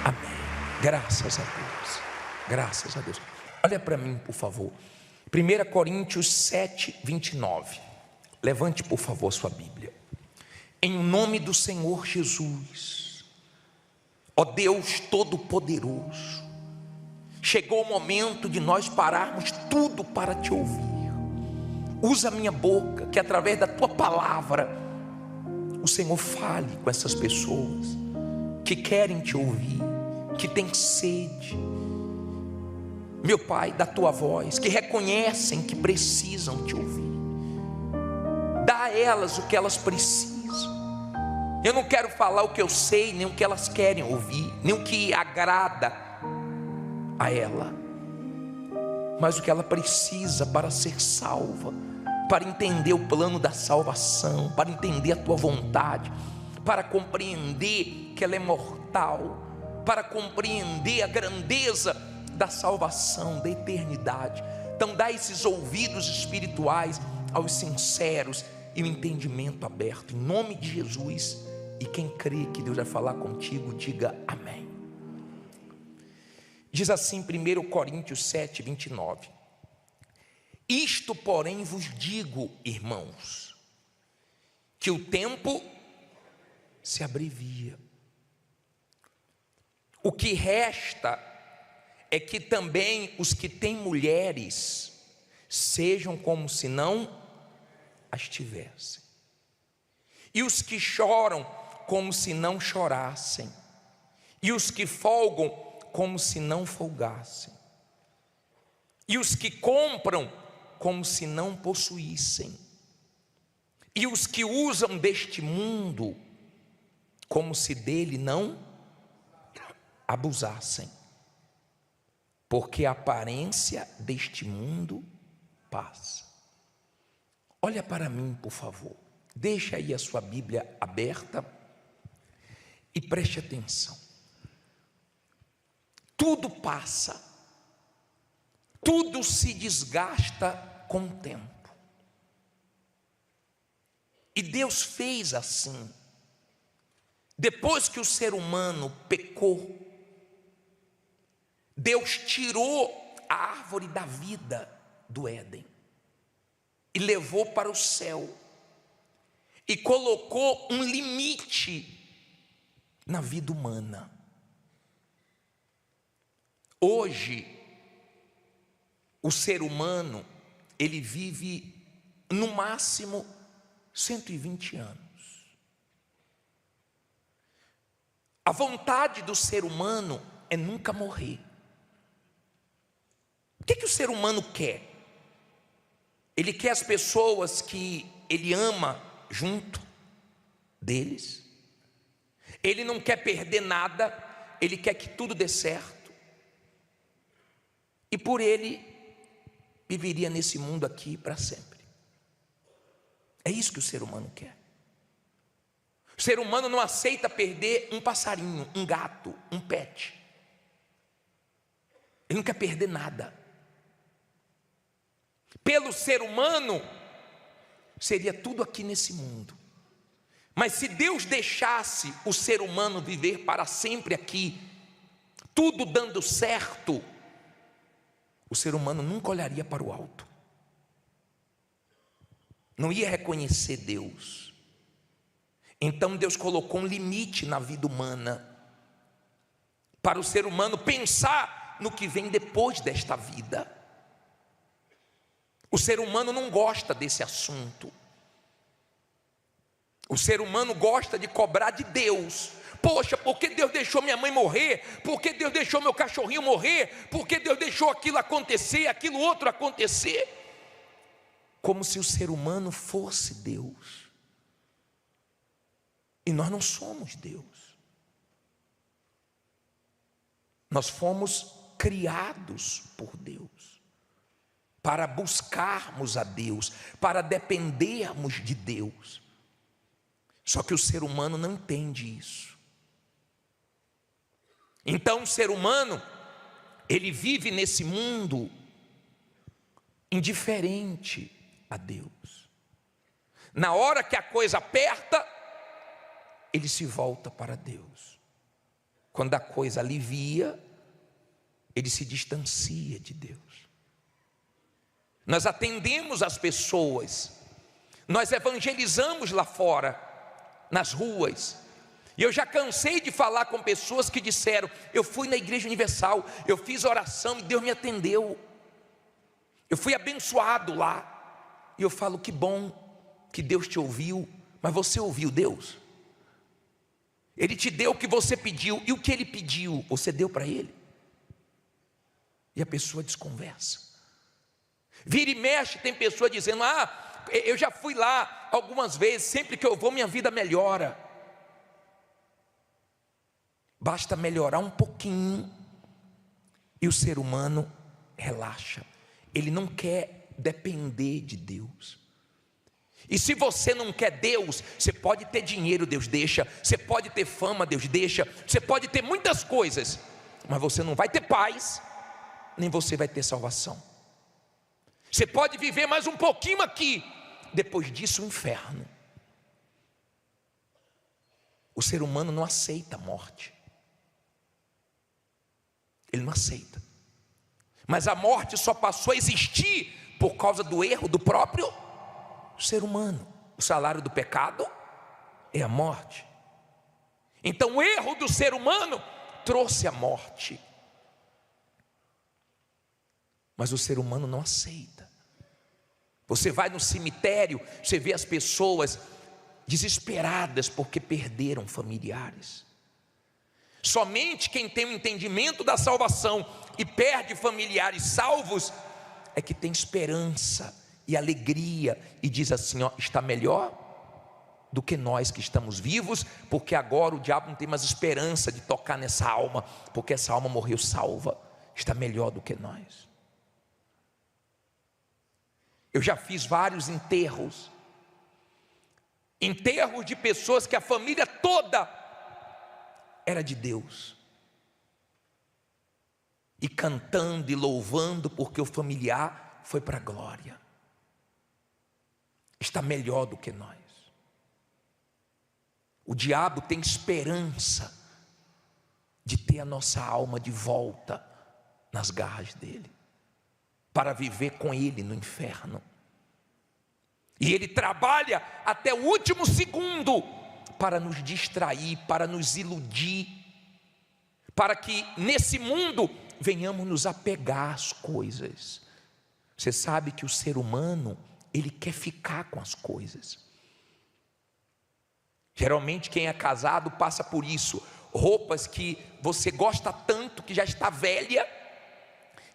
Amém. Graças a Deus. Graças a Deus. Olha para mim, por favor. 1 Coríntios 7, 29. Levante, por favor, sua Bíblia. Em nome do Senhor Jesus, ó Deus Todo-Poderoso, chegou o momento de nós pararmos tudo para te ouvir. Usa a minha boca, que através da tua palavra o Senhor fale com essas pessoas que querem te ouvir, que têm sede, meu Pai, da tua voz, que reconhecem que precisam te ouvir. Dá a elas o que elas precisam. Eu não quero falar o que eu sei, nem o que elas querem ouvir, nem o que agrada a ela, mas o que ela precisa para ser salva, para entender o plano da salvação, para entender a tua vontade, para compreender que ela é mortal, para compreender a grandeza da salvação, da eternidade. Então dá esses ouvidos espirituais aos sinceros e o entendimento aberto, em nome de Jesus. E quem crê que Deus vai falar contigo, diga amém. Diz assim 1 Coríntios 7, 29. Isto porém vos digo, irmãos, que o tempo se abrevia. O que resta é que também os que têm mulheres sejam como se não as tivessem, e os que choram como se não chorassem, e os que folgam como se não folgassem, e os que compram como se não possuíssem, e os que usam deste mundo como se dele não abusassem, porque a aparência deste mundo passa. Olha para mim, por favor, deixa aí a sua Bíblia aberta e preste atenção. Tudo passa, tudo se desgasta com o tempo, e Deus fez assim. Depois que o ser humano pecou, Deus tirou a árvore da vida do Éden e levou para o céu, e colocou um limite na vida humana. Hoje, o ser humano, ele vive no máximo 120 anos. A vontade do ser humano é nunca morrer. O que o ser humano quer? Ele quer as pessoas que ele ama junto deles. Ele não quer perder nada, ele quer que tudo dê certo. E por ele, viveria nesse mundo aqui para sempre. É isso que o ser humano quer. O ser humano não aceita perder um passarinho, um gato, um pet. Ele não quer perder nada. Pelo ser humano, seria tudo aqui nesse mundo. Mas se Deus deixasse o ser humano viver para sempre aqui, tudo dando certo, o ser humano nunca olharia para o alto, não ia reconhecer Deus. Então Deus colocou um limite na vida humana, para o ser humano pensar no que vem depois desta vida. O ser humano não gosta desse assunto. O ser humano gosta de cobrar de Deus. Poxa, por que Deus deixou minha mãe morrer? Por que Deus deixou meu cachorrinho morrer? Por que Deus deixou aquilo acontecer, aquilo outro acontecer? Como se o ser humano fosse Deus. E nós não somos Deus. Nós fomos criados por Deus, para buscarmos a Deus, para dependermos de Deus. Só que o ser humano não entende isso. Então o ser humano, ele vive nesse mundo indiferente a Deus. Na hora que a coisa aperta, ele se volta para Deus. Quando a coisa alivia, ele se distancia de Deus. Nós atendemos as pessoas, nós evangelizamos lá fora, nas ruas. E eu já cansei de falar com pessoas que disseram: eu fui na Igreja Universal, eu fiz oração e Deus me atendeu, eu fui abençoado lá. E eu falo: que bom que Deus te ouviu, mas você ouviu Deus? Ele te deu o que você pediu, e o que Ele pediu, você deu para Ele? E a pessoa desconversa. Vira e mexe, tem pessoa dizendo: eu já fui lá algumas vezes, sempre que eu vou minha vida melhora. Basta melhorar um pouquinho e o ser humano relaxa. Ele não quer depender de Deus. E se você não quer Deus, você pode ter dinheiro, Deus deixa. Você pode ter fama, Deus deixa. Você pode ter muitas coisas, mas você não vai ter paz, nem você vai ter salvação. Você pode viver mais um pouquinho aqui, depois disso o inferno. O ser humano não aceita a morte. Ele não aceita. Mas a morte só passou a existir por causa do erro do próprio ser humano. O salário do pecado é a morte. Então o erro do ser humano trouxe a morte. Mas o ser humano não aceita. Você vai no cemitério, você vê as pessoas desesperadas porque perderam familiares. Somente quem tem o entendimento da salvação e perde familiares salvos é que tem esperança e alegria e diz assim: está melhor do que nós que estamos vivos, porque agora o diabo não tem mais esperança de tocar nessa alma, porque essa alma morreu salva, está melhor do que nós. Eu já fiz vários enterros de pessoas que a família toda era de Deus, e cantando e louvando porque o familiar foi para a glória. Está melhor do que nós. O diabo tem esperança de ter a nossa alma de volta nas garras dele, para viver com ele no inferno. E ele trabalha até o último segundo para nos distrair, para nos iludir, para que nesse mundo venhamos nos apegar às coisas. Você sabe que o ser humano, ele quer ficar com as coisas. Geralmente quem é casado passa por isso. Roupas que você gosta tanto, que já está velha,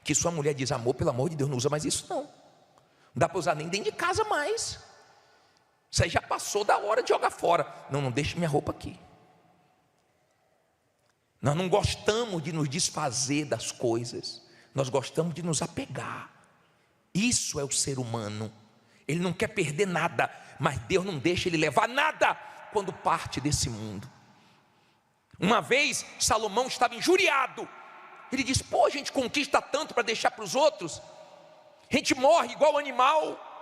que sua mulher diz: amor, pelo amor de Deus, não usa mais isso não. Não dá para usar nem dentro de casa mais. Isso aí já passou da hora de jogar fora. Não deixe minha roupa aqui. Nós não gostamos de nos desfazer das coisas, nós gostamos de nos apegar. Isso é o ser humano. Ele não quer perder nada, mas Deus não deixa ele levar nada quando parte desse mundo. Uma vez Salomão estava injuriado. Ele disse: pô, a gente conquista tanto para deixar para os outros, a gente morre igual animal.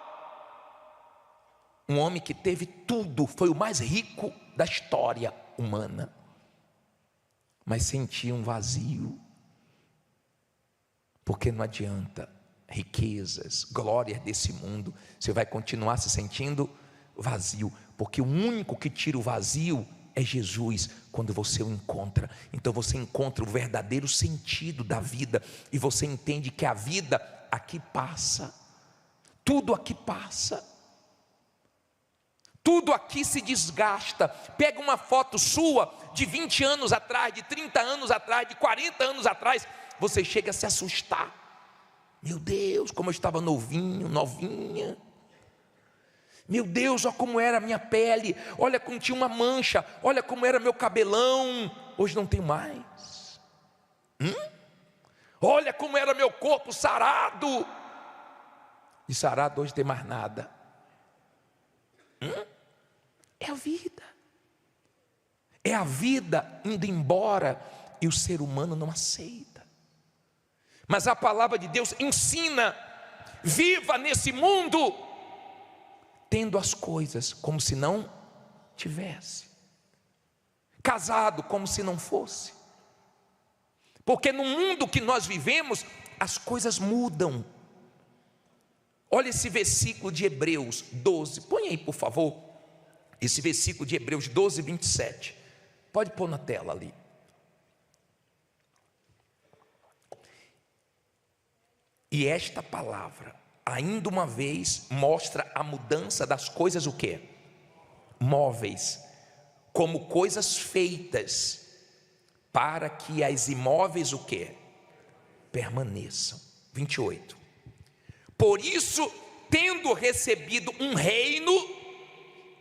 Um homem que teve tudo, foi o mais rico da história humana, mas sentia um vazio, porque não adianta riquezas, glórias desse mundo, você vai continuar se sentindo vazio, porque o único que tira o vazio é Jesus, quando você o encontra. Então você encontra o verdadeiro sentido da vida, e você entende que a vida aqui passa, tudo aqui passa, tudo aqui se desgasta. Pega uma foto sua de 20 anos atrás, de 30 anos atrás, de 40 anos atrás, você chega a se assustar. Meu Deus, como eu estava novinho, novinha. Meu Deus, olha como era a minha pele, olha como tinha uma mancha, olha como era meu cabelão. Hoje não tem mais. Olha como era meu corpo sarado. E sarado hoje tem mais nada. É a vida. É a vida indo embora, e o ser humano não aceita. Mas a palavra de Deus ensina: viva nesse mundo tendo as coisas como se não tivesse, casado como se não fosse, porque no mundo que nós vivemos as coisas mudam. Olha esse versículo de Hebreus 12, põe aí por favor, esse versículo de Hebreus 12, 27, pode pôr na tela ali. E esta palavra, ainda uma vez, mostra a mudança das coisas, o quê? Móveis, como coisas feitas, para que as imóveis, o quê? Permaneçam. 28. Por isso, tendo recebido um reino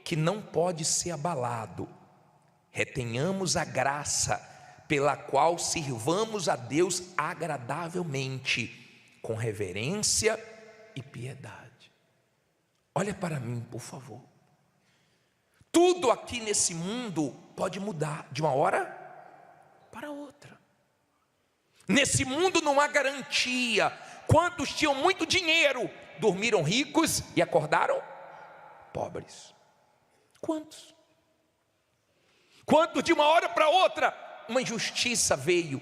que não pode ser abalado, retenhamos a graça pela qual sirvamos a Deus agradavelmente, com reverência e piedade. Olha para mim, por favor. Tudo aqui nesse mundo pode mudar de uma hora para outra. Nesse mundo não há garantia. Quantos tinham muito dinheiro dormiram ricos e acordaram pobres? Quantos? Quantos de uma hora para outra uma injustiça veio,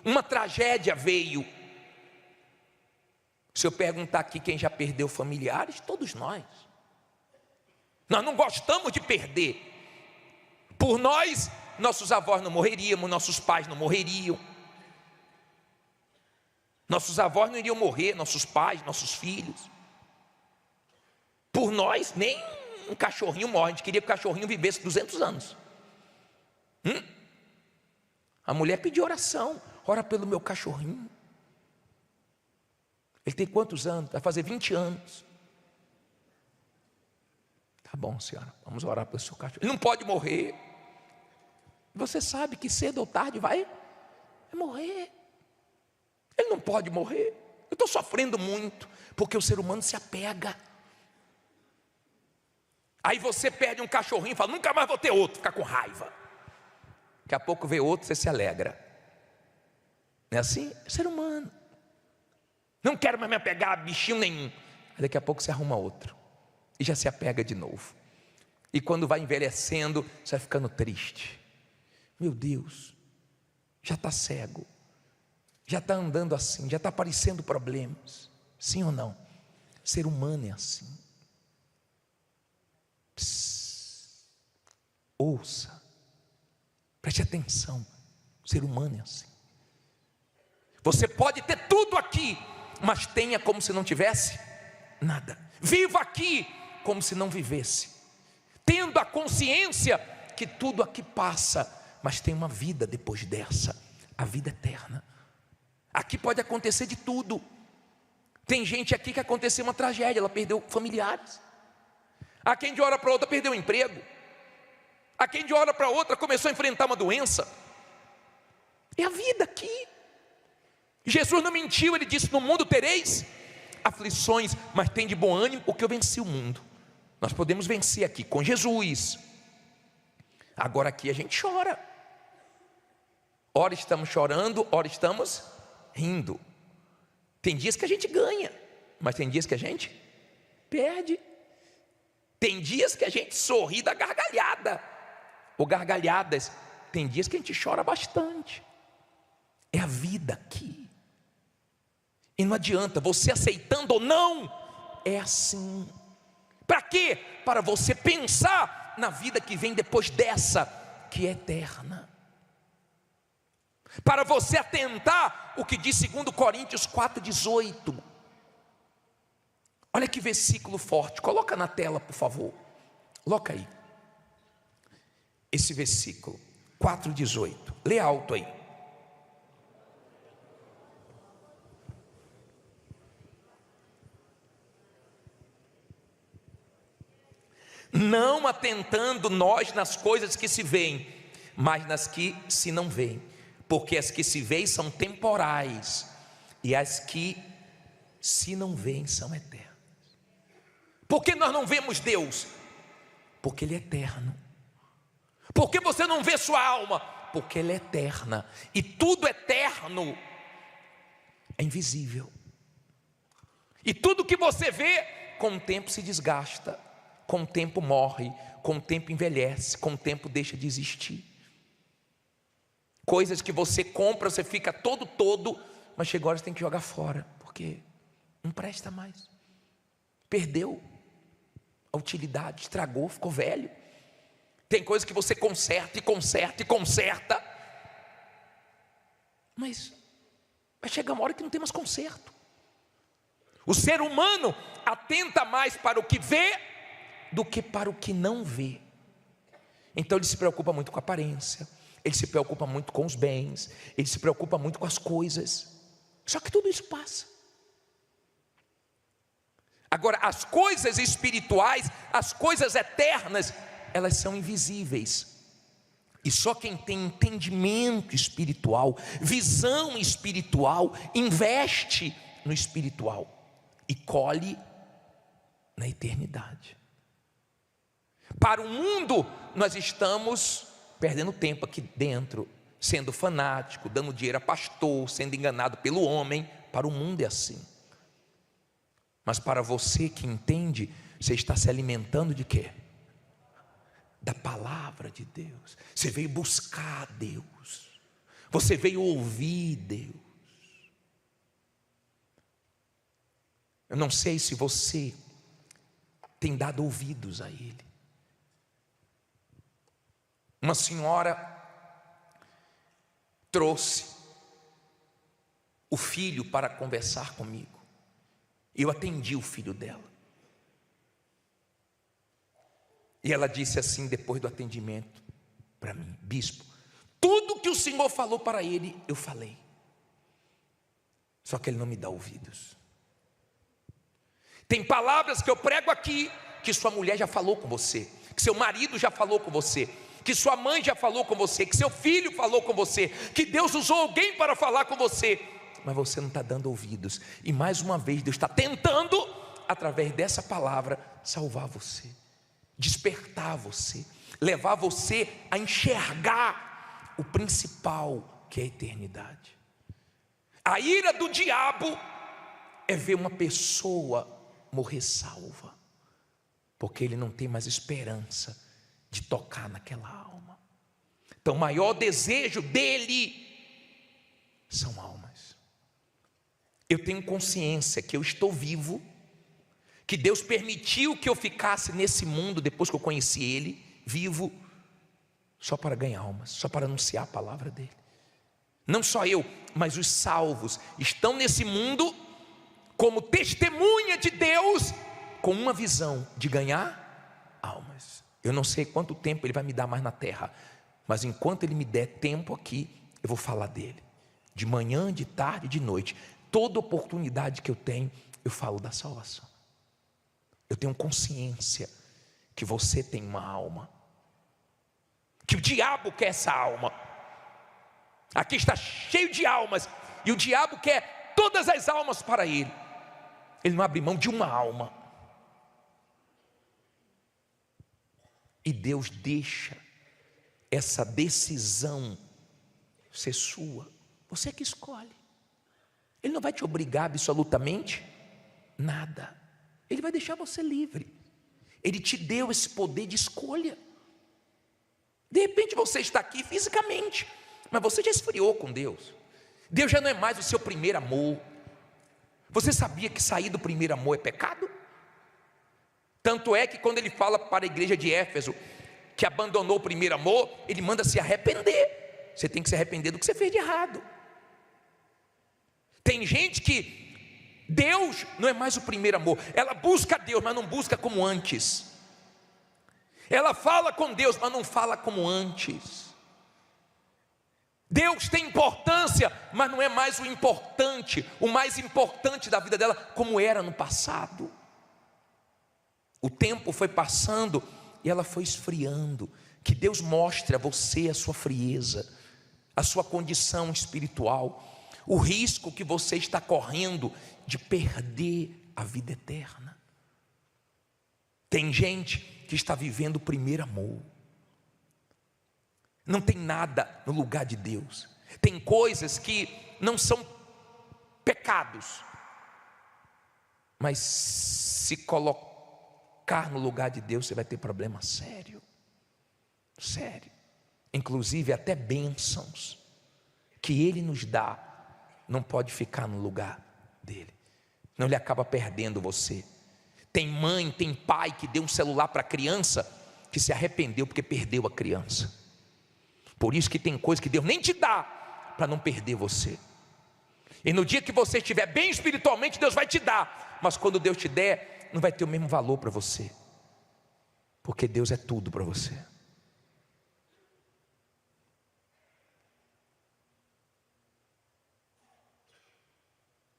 uma tragédia veio? Se eu perguntar aqui quem já perdeu familiares, todos nós não gostamos de perder. Por nós, nossos avós não morreriam, nossos pais não morreriam, nossos avós não iriam morrer, nossos pais, nossos filhos. Por nós, nem um cachorrinho morre. A gente queria que o cachorrinho vivesse 200 anos. A mulher pediu oração: ora pelo meu cachorrinho. Ele tem quantos anos? Vai fazer 20 anos. Tá bom, senhora, vamos orar pelo seu cachorro. Ele não pode morrer. Você sabe que cedo ou tarde vai morrer. Ele não pode morrer. Eu estou sofrendo muito, porque o ser humano se apega. Aí você perde um cachorrinho e fala: nunca mais vou ter outro, fica com raiva. Daqui a pouco vê outro, você se alegra. Não é assim? É ser humano. Não quero mais me apegar a bichinho nenhum. Aí daqui a pouco você arruma outro e já se apega de novo. E quando vai envelhecendo, você vai ficando triste. Meu Deus, já está cego, já está andando assim, já está aparecendo problemas. Sim ou não? Ser humano é assim. Ouça, preste atenção. Ser humano é assim. Você pode ter tudo aqui, mas tenha como se não tivesse nada. Viva aqui como se não vivesse, tendo a consciência que tudo aqui passa, mas tem uma vida depois dessa, a vida eterna. Aqui pode acontecer de tudo. Tem gente aqui que aconteceu uma tragédia, ela perdeu familiares. Há quem de hora para outra perdeu o emprego. Há quem de hora para outra começou a enfrentar uma doença. É a vida aqui. Jesus não mentiu, ele disse: no mundo tereis aflições, mas tem de bom ânimo, porque eu venci o mundo. Nós podemos vencer aqui com Jesus. Agora aqui a gente chora. Ora estamos chorando, ora estamos rindo. Tem dias que a gente ganha, mas tem dias que a gente perde. Tem dias que a gente sorri da gargalhada, ou gargalhadas. Tem dias que a gente chora bastante. É a vida aqui. E não adianta, você aceitando ou não, é assim. Para quê? Para você pensar na vida que vem depois dessa, que é eterna. Para você atentar o que diz 2 Coríntios 4,18. Olha que versículo forte, coloca na tela por favor. Coloca aí. Esse versículo 4,18. Lê alto aí. Não atentando nós nas coisas que se veem, mas nas que se não veem, porque as que se veem são temporais, e as que se não veem são eternas. Por que nós não vemos Deus? Porque Ele é eterno. Por que você não vê sua alma? porque ela é eterna. E tudo eterno é invisível. E tudo que você vê, com o tempo se desgasta, com o tempo morre, com o tempo envelhece, com o tempo deixa de existir. Coisas que você compra, você fica todo, mas chega a hora você tem que jogar fora, porque não presta mais. Perdeu a utilidade, estragou, ficou velho. Tem coisas que você conserta, mas vai chegar uma hora que não tem mais conserto. O ser humano atenta mais para o que vê do que para o que não vê. Então ele se preocupa muito com a aparência, ele se preocupa muito com os bens, ele se preocupa muito com as coisas. Só que tudo isso passa. Agora, as coisas espirituais, as coisas eternas, elas são invisíveis. E só quem tem entendimento espiritual, visão espiritual, investe no espiritual e colhe na eternidade. Para o mundo, nós estamos perdendo tempo aqui dentro, sendo fanático, dando dinheiro a pastor, sendo enganado pelo homem. Para o mundo é assim. Mas para você que entende, você está se alimentando de quê? Da palavra de Deus. Você veio buscar Deus, você veio ouvir Deus. Eu não sei se você tem dado ouvidos a Ele. Uma senhora trouxe o filho para conversar comigo. Eu atendi o filho dela. E ela disse assim, depois do atendimento para mim: bispo, tudo que o senhor falou para ele, eu falei. Só que ele não me dá ouvidos. Tem palavras que eu prego aqui, que sua mulher já falou com você, que seu marido já falou com você, que sua mãe já falou com você, que seu filho falou com você, que Deus usou alguém para falar com você, mas você não está dando ouvidos. E mais uma vez Deus está tentando, através dessa palavra, salvar você, despertar você, levar você a enxergar o principal, que é a eternidade. A ira do diabo é ver uma pessoa morrer salva, porque ele não tem mais esperança de tocar naquela alma. Então o maior desejo dele são almas. Eu tenho consciência que eu estou vivo, que Deus permitiu que eu ficasse nesse mundo depois que eu conheci Ele, vivo, só para ganhar almas, só para anunciar a palavra dEle. Não só eu, mas os salvos estão nesse mundo como testemunha de Deus, com uma visão de ganhar almas. Eu não sei quanto tempo Ele vai me dar mais na terra, mas enquanto Ele me der tempo aqui, eu vou falar dEle, de manhã, de tarde, de noite. Toda oportunidade que eu tenho, eu falo da salvação. Eu tenho consciência que você tem uma alma, que o diabo quer essa alma. Aqui está cheio de almas, e o diabo quer todas as almas para ele. Ele não abre mão de uma alma. E Deus deixa essa decisão ser sua. Você que escolhe. Ele não vai te obrigar absolutamente nada. Ele vai deixar você livre. Ele te deu esse poder de escolha. De repente você está aqui fisicamente, mas você já esfriou com Deus. Deus já não é mais o seu primeiro amor. Você sabia que sair do primeiro amor é pecado? Tanto é que quando ele fala para a igreja de Éfeso que abandonou o primeiro amor, ele manda se arrepender. Você tem que se arrepender do que você fez de errado. Tem gente que Deus não é mais o primeiro amor. Ela busca Deus, mas não busca como antes. Ela fala com Deus, mas não fala como antes. Deus tem importância, mas não é mais o importante, o mais importante da vida dela, como era no passado. O tempo foi passando e ela foi esfriando. Que Deus mostre a você a sua frieza, a sua condição espiritual, o risco que você está correndo de perder a vida eterna. Tem gente que está vivendo o primeiro amor, Não tem nada no lugar de Deus. Tem coisas que não são pecados, mas se colocar no lugar de Deus, você vai ter problema sério. Sério. Inclusive até bênçãos que Ele nos dá, não pode ficar no lugar dele. Não, Ele acaba perdendo você. Tem mãe, tem pai que deu um celular para a criança, que se arrependeu porque perdeu a criança. Por isso que tem coisa que Deus nem te dá, para não perder você. E no dia que você estiver bem espiritualmente, Deus vai te dar. Mas quando Deus te der, não vai ter o mesmo valor para você. Porque Deus é tudo para você.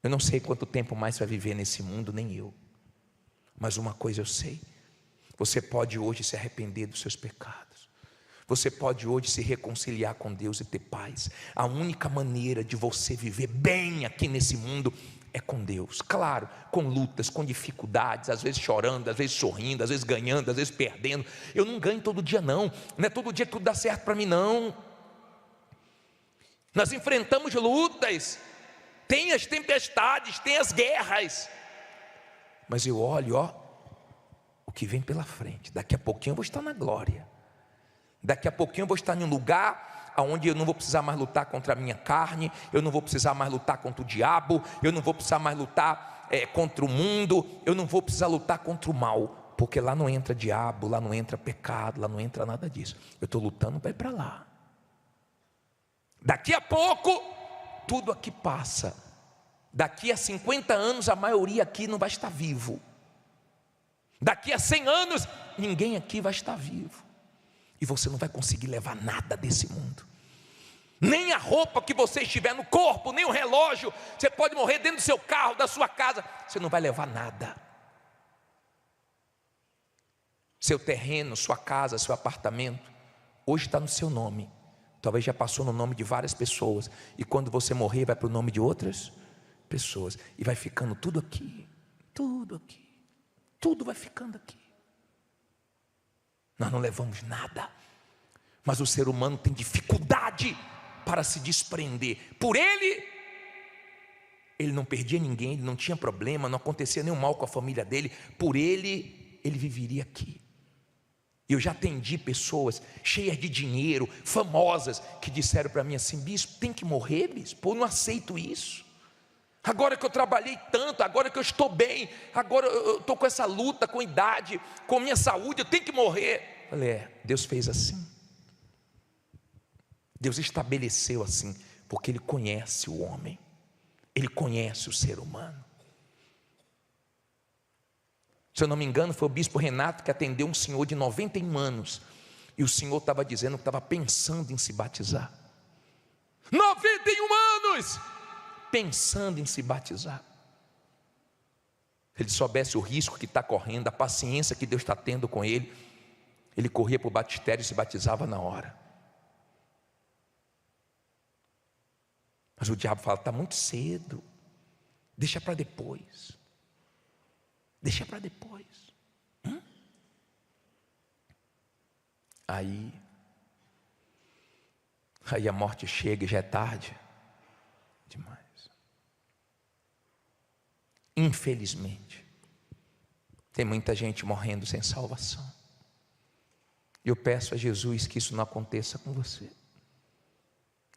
Eu não sei quanto tempo mais você vai viver nesse mundo, nem eu. Mas uma coisa eu sei: você pode hoje se arrepender dos seus pecados. Você pode hoje se reconciliar com Deus e ter paz. A única maneira de você viver bem aqui nesse mundo é com Deus. Claro, com lutas, com dificuldades, às vezes chorando, às vezes sorrindo, às vezes ganhando, às vezes perdendo. Eu não ganho todo dia não. Não é todo dia que tudo dá certo para mim não. Nós enfrentamos lutas. Tem as tempestades, tem as guerras. Mas eu olho, o que vem pela frente. Daqui a pouquinho eu vou estar na glória. Daqui a pouquinho eu vou estar em um lugar onde eu não vou precisar mais lutar contra a minha carne. Eu não vou precisar mais lutar contra o diabo. Eu não vou precisar mais lutar contra o mundo. Eu não vou precisar lutar contra o mal. Porque lá não entra diabo, lá não entra pecado, lá não entra nada disso. Eu estou lutando para ir para lá. Daqui a pouco tudo aqui passa. Daqui a 50 anos a maioria aqui não vai estar vivo. Daqui a 100 anos ninguém aqui vai estar vivo. E você não vai conseguir levar nada desse mundo. Nem a roupa que você estiver no corpo, nem o relógio. Você pode morrer dentro do seu carro, da sua casa. Você não vai levar nada. Seu terreno, sua casa, seu apartamento, hoje está no seu nome. Talvez já passou no nome de várias pessoas. E quando você morrer, vai para o nome de outras pessoas. E vai ficando tudo aqui. Tudo aqui. Tudo vai ficando aqui. Nós não levamos nada. Mas o ser humano tem dificuldade para se desprender. Por ele não perdia ninguém, ele não tinha problema, não acontecia nenhum mal com a família dele. Por ele viveria aqui. Eu já atendi pessoas cheias de dinheiro, famosas, que disseram para mim assim: bispo, tem que morrer, bispo, eu não aceito isso. Agora que eu trabalhei tanto, agora que eu estou bem, agora eu estou com essa luta, com idade, com minha saúde, eu tenho que morrer. Eu falei, Deus fez assim. Deus estabeleceu assim, porque Ele conhece o homem, Ele conhece o ser humano. Se eu não me engano, foi o bispo Renato que atendeu um senhor de 91 anos. E o senhor estava dizendo que estava pensando em se batizar. 91 anos! Pensando em se batizar. Se ele soubesse o risco que está correndo, a paciência que Deus está tendo com ele, ele corria para o batistério e se batizava na hora. Mas o diabo fala, está muito cedo, deixa para depois. Deixa para depois. Aí a morte chega e já é tarde demais. Infelizmente, tem muita gente morrendo sem salvação. Eu peço a Jesus que isso não aconteça com você.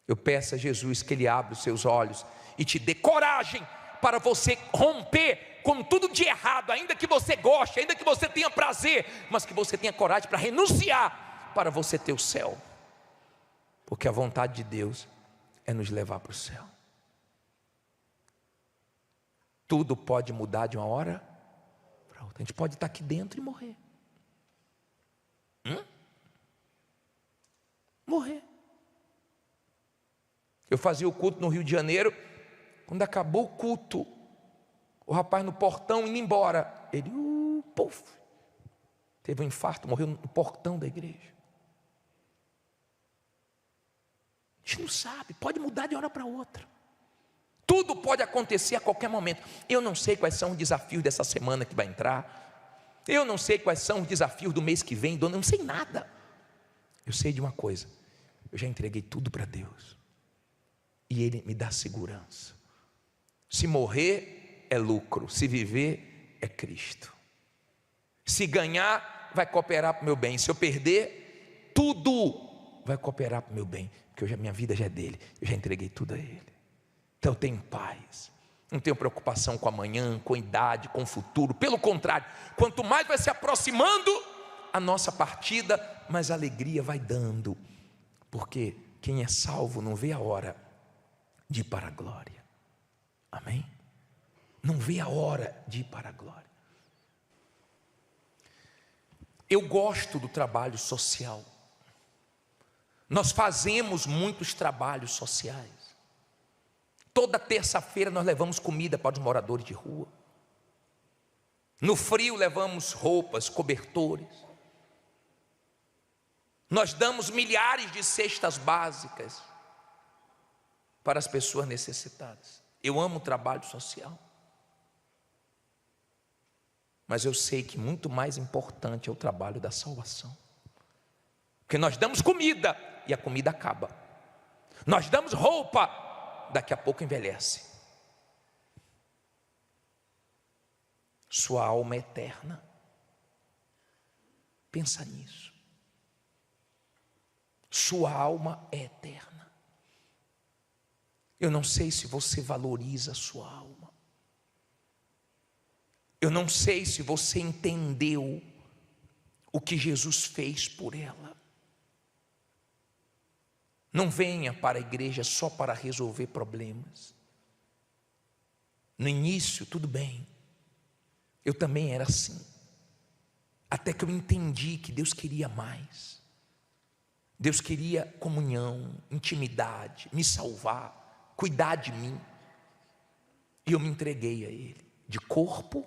Eu peço a Jesus que Ele abra os seus olhos e te dê coragem para você romper com tudo de errado, ainda que você goste, ainda que você tenha prazer, mas que você tenha coragem para renunciar, para você ter o céu. Porque a vontade de Deus é nos levar para o céu. Tudo pode mudar de uma hora para outra. A gente pode estar aqui dentro e morrer. Morrer. Eu fazia o culto no Rio de Janeiro. Quando acabou o culto, o rapaz no portão indo embora, ele teve um infarto, morreu no portão da igreja. A gente não sabe, pode mudar de uma hora para outra. Tudo pode acontecer a qualquer momento. Eu não sei quais são os desafios dessa semana que vai entrar. Eu não sei quais são os desafios do mês que vem, eu não sei nada. Eu sei de uma coisa: eu já entreguei tudo para Deus. E Ele me dá segurança. Se morrer é lucro, se viver é Cristo. Se ganhar, vai cooperar para o meu bem. Se eu perder, tudo vai cooperar para o meu bem, porque minha vida já é dele, eu já entreguei tudo a Ele. Então eu tenho paz, não tenho preocupação com amanhã, com a idade, com o futuro. Pelo contrário, quanto mais vai se aproximando a nossa partida, mais alegria vai dando, porque quem é salvo não vê a hora de ir para a glória. Amém? Não vê a hora de ir para a glória. Eu gosto do trabalho social. Nós fazemos muitos trabalhos sociais. Toda terça-feira nós levamos comida para os moradores de rua. No frio levamos roupas, cobertores. Nós damos milhares de cestas básicas para as pessoas necessitadas. Eu amo o trabalho social. Mas eu sei que muito mais importante é o trabalho da salvação. Porque nós damos comida e a comida acaba. Nós damos roupa, daqui a pouco envelhece. Sua alma é eterna. Pensa nisso. Sua alma é eterna. Eu não sei se você valoriza a sua alma. Eu não sei se você entendeu o que Jesus fez por ela. Não venha para a igreja só para resolver problemas. No início, tudo bem. Eu também era assim. Até que eu entendi que Deus queria mais. Deus queria comunhão, intimidade, me salvar, cuidar de mim. E eu me entreguei a Ele, de corpo,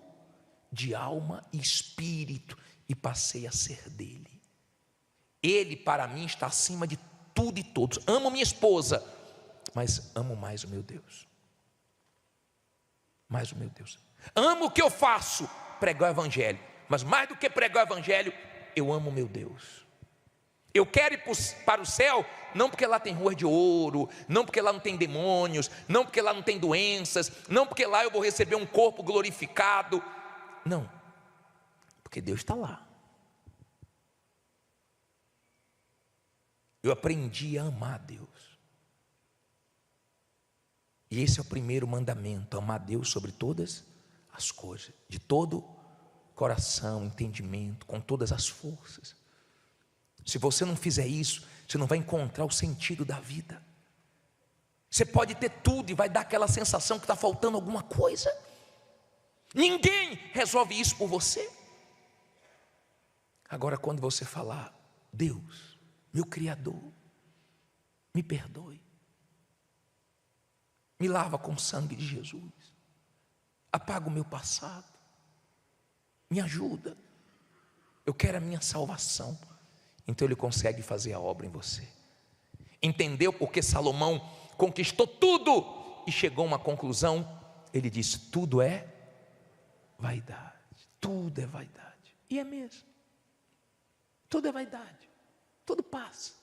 de alma e espírito, e passei a ser dele. Ele para mim está acima de tudo e todos. Amo minha esposa, mas amo mais o meu Deus. Mais o meu Deus. Amo o que eu faço, pregar o evangelho, mas mais do que pregar o evangelho, eu amo o meu Deus. Eu quero ir para o céu, não porque lá tem ruas de ouro, não porque lá não tem demônios, não porque lá não tem doenças, não porque lá eu vou receber um corpo glorificado. Não, porque Deus está lá. Eu aprendi a amar Deus. E esse é o primeiro mandamento: amar Deus sobre todas as coisas, de todo coração, entendimento, com todas as forças. Se você não fizer isso, você não vai encontrar o sentido da vida. Você pode ter tudo e vai dar aquela sensação que está faltando alguma coisa. Ninguém resolve isso por você. Agora, quando você falar: Deus, meu Criador, me perdoe, me lava com o sangue de Jesus, apaga o meu passado, me ajuda, eu quero a minha salvação. Então Ele consegue fazer a obra em você. Entendeu porque Salomão conquistou tudo e chegou a uma conclusão? Ele disse: tudo é vaidade, tudo é vaidade. E é mesmo, tudo é vaidade, tudo passa.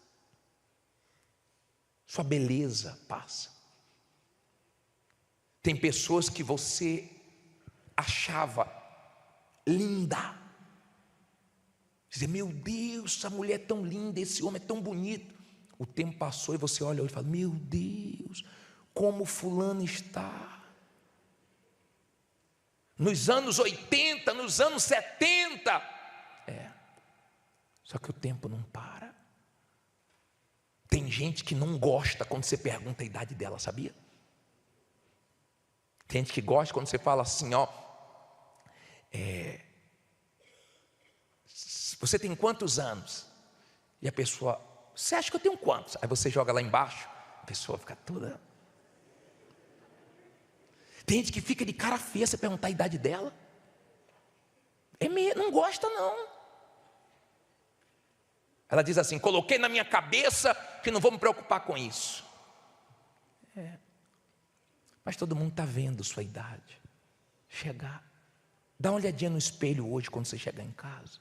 Sua beleza passa. Tem pessoas que você achava linda, dizer: meu Deus, essa mulher é tão linda, esse homem é tão bonito. O tempo passou e você olha e fala: meu Deus, como fulano está. Nos anos 80, nos anos 70. Só que o tempo não para. Tem gente que não gosta quando você pergunta a idade dela, sabia? Tem gente que gosta quando você fala assim: ó, você tem quantos anos? E a pessoa: você acha que eu tenho quantos? Aí você joga lá embaixo, a pessoa fica toda. Tem gente que fica de cara feia você perguntar a idade dela. Não gosta não. Ela diz assim: coloquei na minha cabeça que não vou me preocupar com isso. Mas todo mundo está vendo sua idade chegar. Dá uma olhadinha no espelho hoje quando você chegar em casa.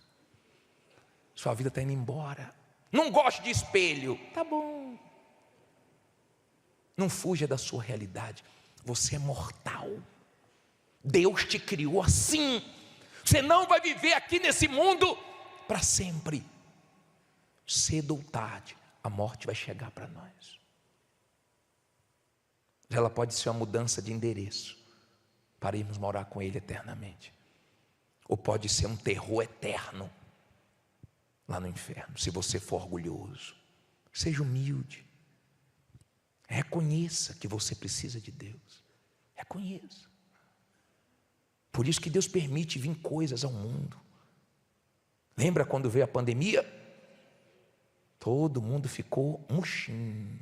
Sua vida está indo embora. Não gosto de espelho. Tá bom. Não fuja da sua realidade. Você é mortal. Deus te criou assim. Você não vai viver aqui nesse mundo para sempre. Cedo ou tarde, a morte vai chegar para nós. Ela pode ser uma mudança de endereço para irmos morar com Ele eternamente, ou pode ser um terror eterno lá no inferno. Se você for orgulhoso, seja humilde, reconheça que você precisa de Deus, reconheça. Por isso que Deus permite vir coisas ao mundo. Lembra quando veio a pandemia? Todo mundo ficou murchinho.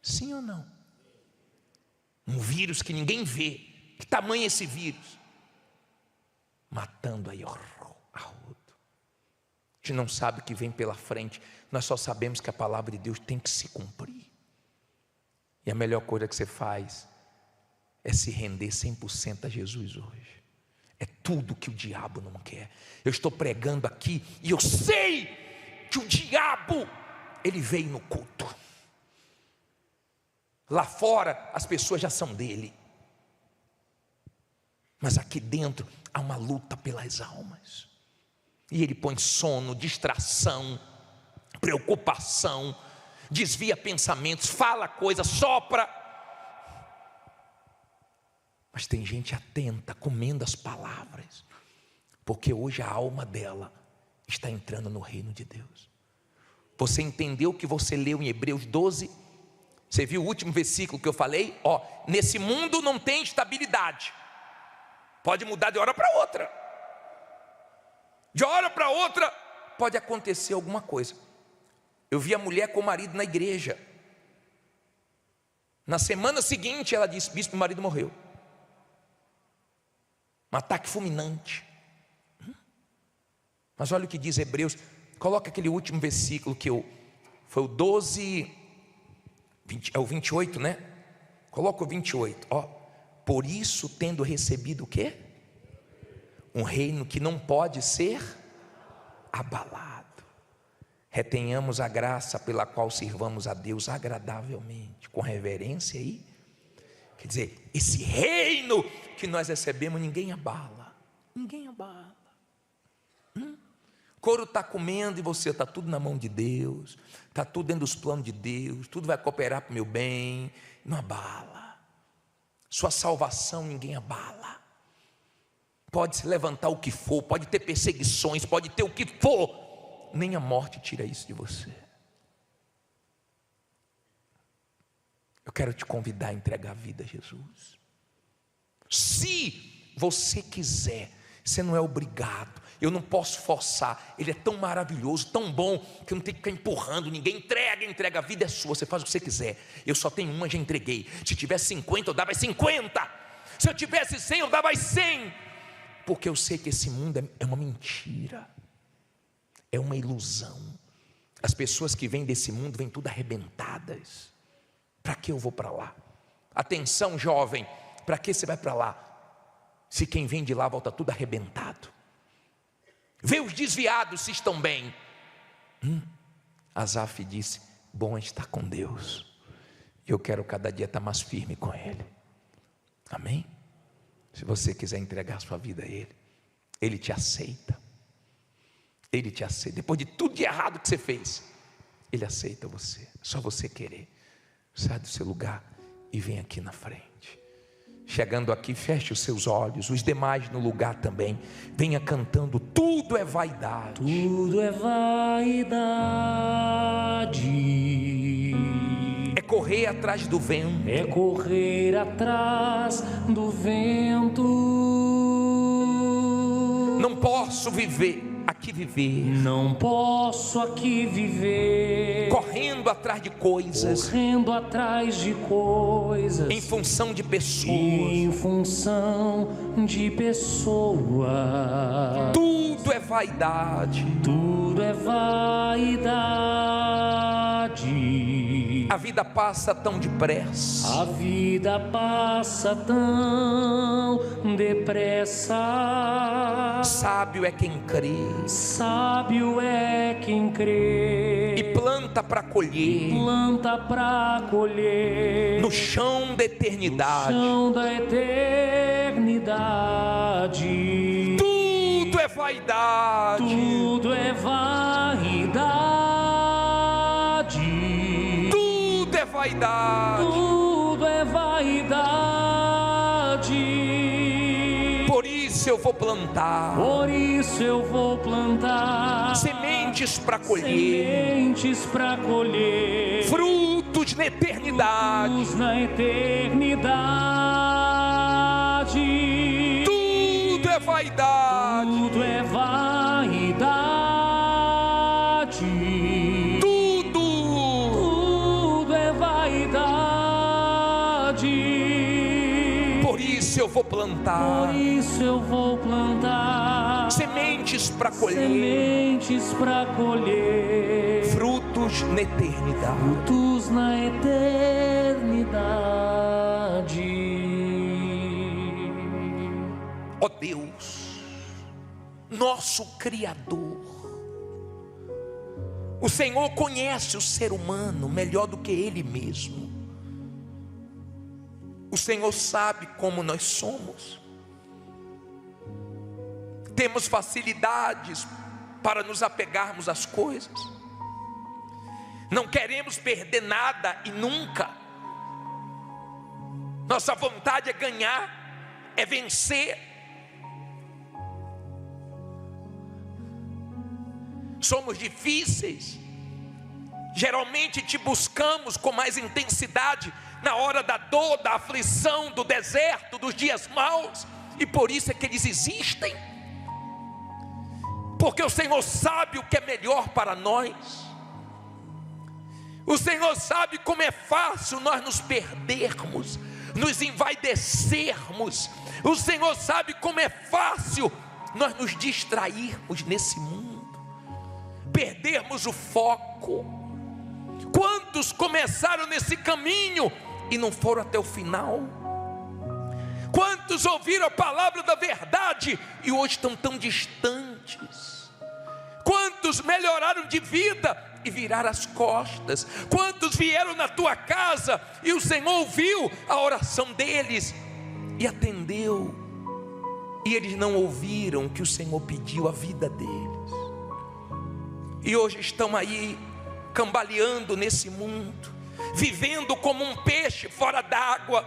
Sim ou não? Um vírus que ninguém vê. Que tamanho é esse vírus? Matando aí a outro. A gente não sabe o que vem pela frente. Nós só sabemos que a palavra de Deus tem que se cumprir. E a melhor coisa que você faz é se render 100% a Jesus hoje. É tudo que o diabo não quer. Eu estou pregando aqui e eu sei que o diabo, ele veio no culto. Lá fora as pessoas já são dele, mas aqui dentro há uma luta pelas almas. E ele põe sono, distração, preocupação, desvia pensamentos, fala coisa, sopra. Mas tem gente atenta, comendo as palavras, porque hoje a alma dela está entrando no reino de Deus. Você entendeu o que você leu em Hebreus 12? Você viu o último versículo que eu falei? Nesse mundo não tem estabilidade. Pode mudar de hora para outra. De hora para outra pode acontecer alguma coisa. Eu vi a mulher com o marido na igreja. Na semana seguinte ela disse: bispo, meu marido morreu. Um ataque fulminante. Mas olha o que diz Hebreus. Coloca aquele último versículo que foi o 12, 20, é o 28, né? Coloca o 28. Por isso, tendo recebido o quê? Um reino que não pode ser abalado, retenhamos a graça pela qual sirvamos a Deus agradavelmente, com reverência aí. Quer dizer, esse reino que nós recebemos, ninguém abala. Ninguém abala. O couro está comendo e você está tudo na mão de Deus, está tudo dentro dos planos de Deus, tudo vai cooperar para o meu bem. Não abala. Sua salvação ninguém abala. Pode se levantar o que for, pode ter perseguições, pode ter o que for, nem a morte tira isso de você. Eu quero te convidar a entregar a vida a Jesus. Se você quiser, você não é obrigado. Eu não posso forçar. Ele é tão maravilhoso, tão bom, que eu não tenho que ficar empurrando ninguém. Entrega, a vida é sua, você faz o que você quiser. Eu só tenho uma, já entreguei. Se tivesse 50, eu dava 50. Se eu tivesse 100, eu dava 100. Porque eu sei que esse mundo é uma mentira, é uma ilusão. As pessoas que vêm desse mundo vêm tudo arrebentadas. Para que eu vou para lá? Atenção, jovem, para que você vai para lá? Se quem vem de lá volta tudo arrebentado. Vê os desviados se estão bem. Asaf disse: bom é estar com Deus. Eu quero cada dia estar mais firme com Ele. Amém? Se você quiser entregar sua vida a Ele, Ele te aceita. Ele te aceita. Depois de tudo de errado que você fez, Ele aceita você. É só você querer. Sai do seu lugar e vem aqui na frente. Chegando aqui, feche os seus olhos. Os demais no lugar também. Venha cantando: tudo é vaidade. Tudo é vaidade. É correr atrás do vento. É correr atrás do vento. Não posso aqui viver. Não posso aqui viver. Correndo atrás de coisas. Correndo atrás de coisas. Em função de pessoas. Em função de pessoas. Tudo é vaidade. Tudo é vaidade. A vida passa tão depressa. A vida passa tão depressa. Sábio é quem crê. Sábio é quem crê. E planta para colher. Planta para colher. No chão da eternidade. No chão da eternidade. Tudo é vaidade. Tudo é vaidade. Tudo é vaidade. Tudo é vaidade. Por isso eu vou plantar. Por isso eu vou plantar Sementes para colher. sementes para colher. Frutos na eternidade. Frutos na eternidade. Tudo é vaidade. Tudo é vaidade. Tudo é vaidade. Por isso eu vou plantar. Por isso eu vou plantar Sementes para colher. sementes para colher. Frutos na eternidade. Frutos na eternidade. Ó Deus, nosso Criador, o Senhor conhece o ser humano melhor do que ele mesmo. O Senhor sabe como nós somos. Temos facilidades para nos apegarmos às coisas. Não queremos perder nada e nunca. Nossa vontade é ganhar, é vencer. Somos difíceis. Geralmente te buscamos com mais intensidade na hora da dor, da aflição, do deserto, dos dias maus. E por isso é que eles existem. Porque o Senhor sabe o que é melhor para nós. O Senhor sabe como é fácil nós nos perdermos, nos envaidecermos. O Senhor sabe como é fácil nós nos distrairmos nesse mundo, perdermos o foco. Quantos começaram nesse caminho e não foram até o final? Quantos ouviram a palavra da verdade e hoje estão tão distantes? Quantos melhoraram de vida e viraram as costas? Quantos vieram na tua casa e o Senhor ouviu a oração deles e atendeu, e eles não ouviram que o Senhor pediu a vida deles, e hoje estão aí cambaleando nesse mundo, vivendo como um peixe fora d'água,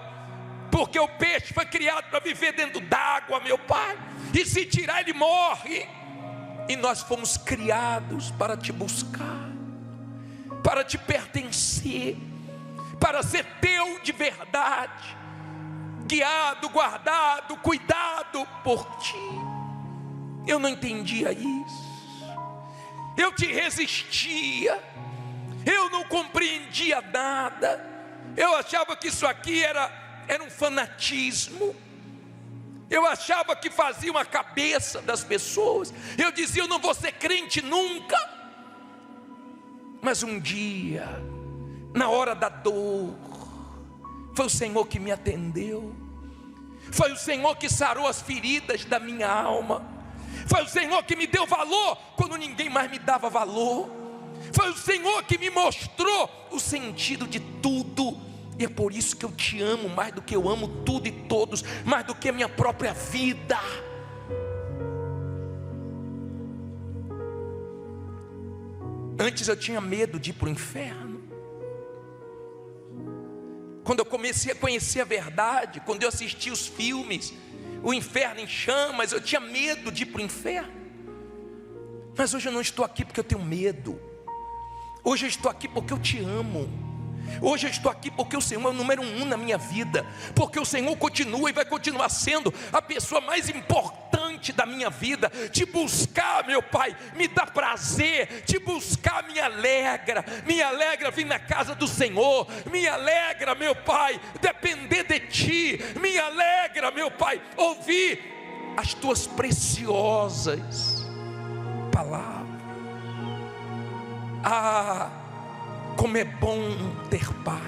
porque o peixe foi criado para viver dentro d'água, meu Pai, e se tirar ele morre. E nós fomos criados para te buscar, para te pertencer, para ser teu de verdade, guiado, guardado, cuidado por ti. Eu não entendia isso, eu te resistia, eu não compreendia nada, eu achava que isso aqui era um fanatismo, eu achava que faziam a cabeça das pessoas. Eu dizia, eu não vou ser crente nunca. Mas um dia, na hora da dor, foi o Senhor que me atendeu, foi o Senhor que sarou as feridas da minha alma, foi o Senhor que me deu valor quando ninguém mais me dava valor, foi o Senhor que me mostrou o sentido de tudo. E é por isso que eu te amo mais do que eu amo tudo e todos, mais do que a minha própria vida. Antes eu tinha medo de ir para o inferno. Quando eu comecei a conhecer a verdade, quando eu assisti os filmes, o inferno em chamas, eu tinha medo de ir para o inferno. Mas hoje eu não estou aqui porque eu tenho medo. Hoje eu estou aqui porque eu te amo. Hoje eu estou aqui porque o Senhor é o número 1 na minha vida, porque o Senhor continua e vai continuar sendo a pessoa mais importante da minha vida. Te buscar, meu Pai, me dá prazer. Te buscar me alegra vir na casa do Senhor, me alegra, meu Pai, depender de Ti, me alegra, meu Pai, ouvir as Tuas preciosas palavras. Como é bom ter paz.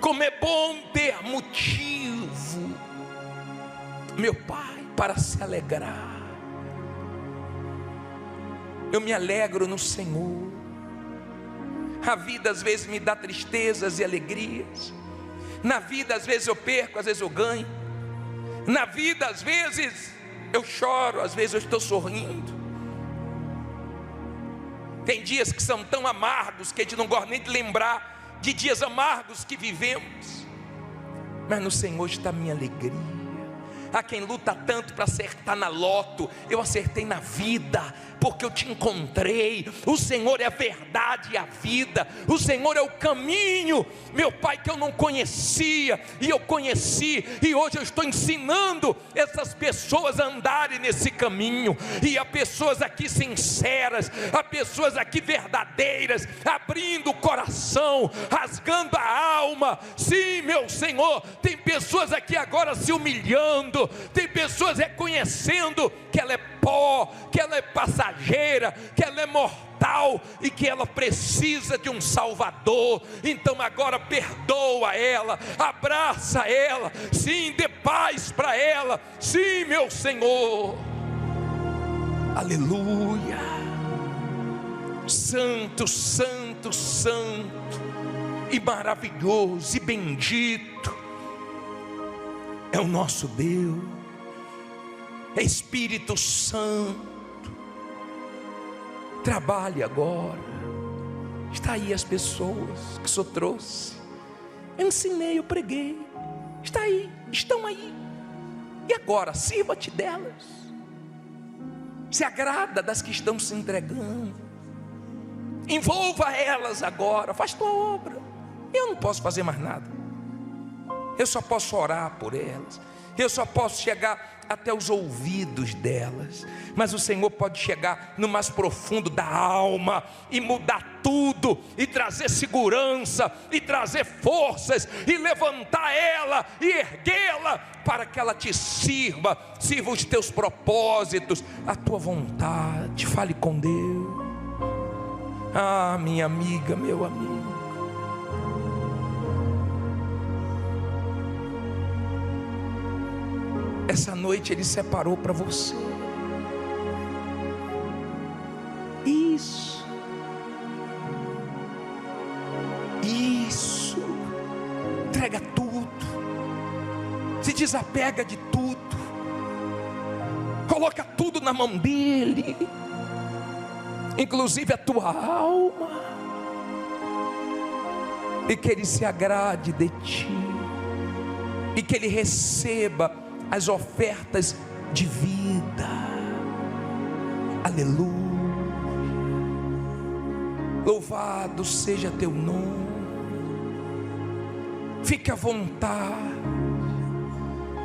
Como é bom ter motivo, meu Pai, para se alegrar. Eu me alegro no Senhor. A vida às vezes me dá tristezas e alegrias. Na vida às vezes eu perco, às vezes eu ganho. Na vida às vezes eu choro, às vezes eu estou sorrindo. Tem dias que são tão amargos que a gente não gosta nem de lembrar de dias amargos que vivemos. Mas no Senhor está a minha alegria. Há quem luta tanto para acertar na loto. Eu acertei na vida, porque eu te encontrei. O Senhor é a verdade e a vida. O Senhor é o caminho, meu Pai, que eu não conhecia, e eu conheci, e hoje eu estou ensinando essas pessoas a andarem nesse caminho. E há pessoas aqui sinceras, há pessoas aqui verdadeiras, abrindo o coração, rasgando a alma. Sim, meu Senhor, tem pessoas aqui agora se humilhando, tem pessoas reconhecendo que ela é pó, que ela é passageira, que ela é mortal e que ela precisa de um Salvador. Então agora perdoa ela, abraça ela, sim, dê paz para ela, sim, meu Senhor. Aleluia. Santo, santo, santo e maravilhoso e bendito é o nosso Deus. Espírito Santo, trabalhe agora. Está aí as pessoas que o Senhor trouxe. Eu ensinei, eu preguei. Está aí, estão aí. E agora, sirva-te delas. Se agrada das que estão se entregando. Envolva elas agora. Faz tua obra. Eu não posso fazer mais nada. Eu só posso orar por elas. Eu só posso chegar até os ouvidos delas, mas o Senhor pode chegar no mais profundo da alma e mudar tudo, e trazer segurança, e trazer forças, e levantar ela, e erguê-la, para que ela te sirva os teus propósitos, a tua vontade. Fale com Deus. Ah, minha amiga, meu amigo, essa noite Ele separou para você. Isso. Entrega tudo. Se desapega de tudo. Coloca tudo na mão dEle, inclusive a tua alma, e que Ele se agrade de ti, e que Ele receba as ofertas de vida. Aleluia. Louvado seja teu nome. Fique à vontade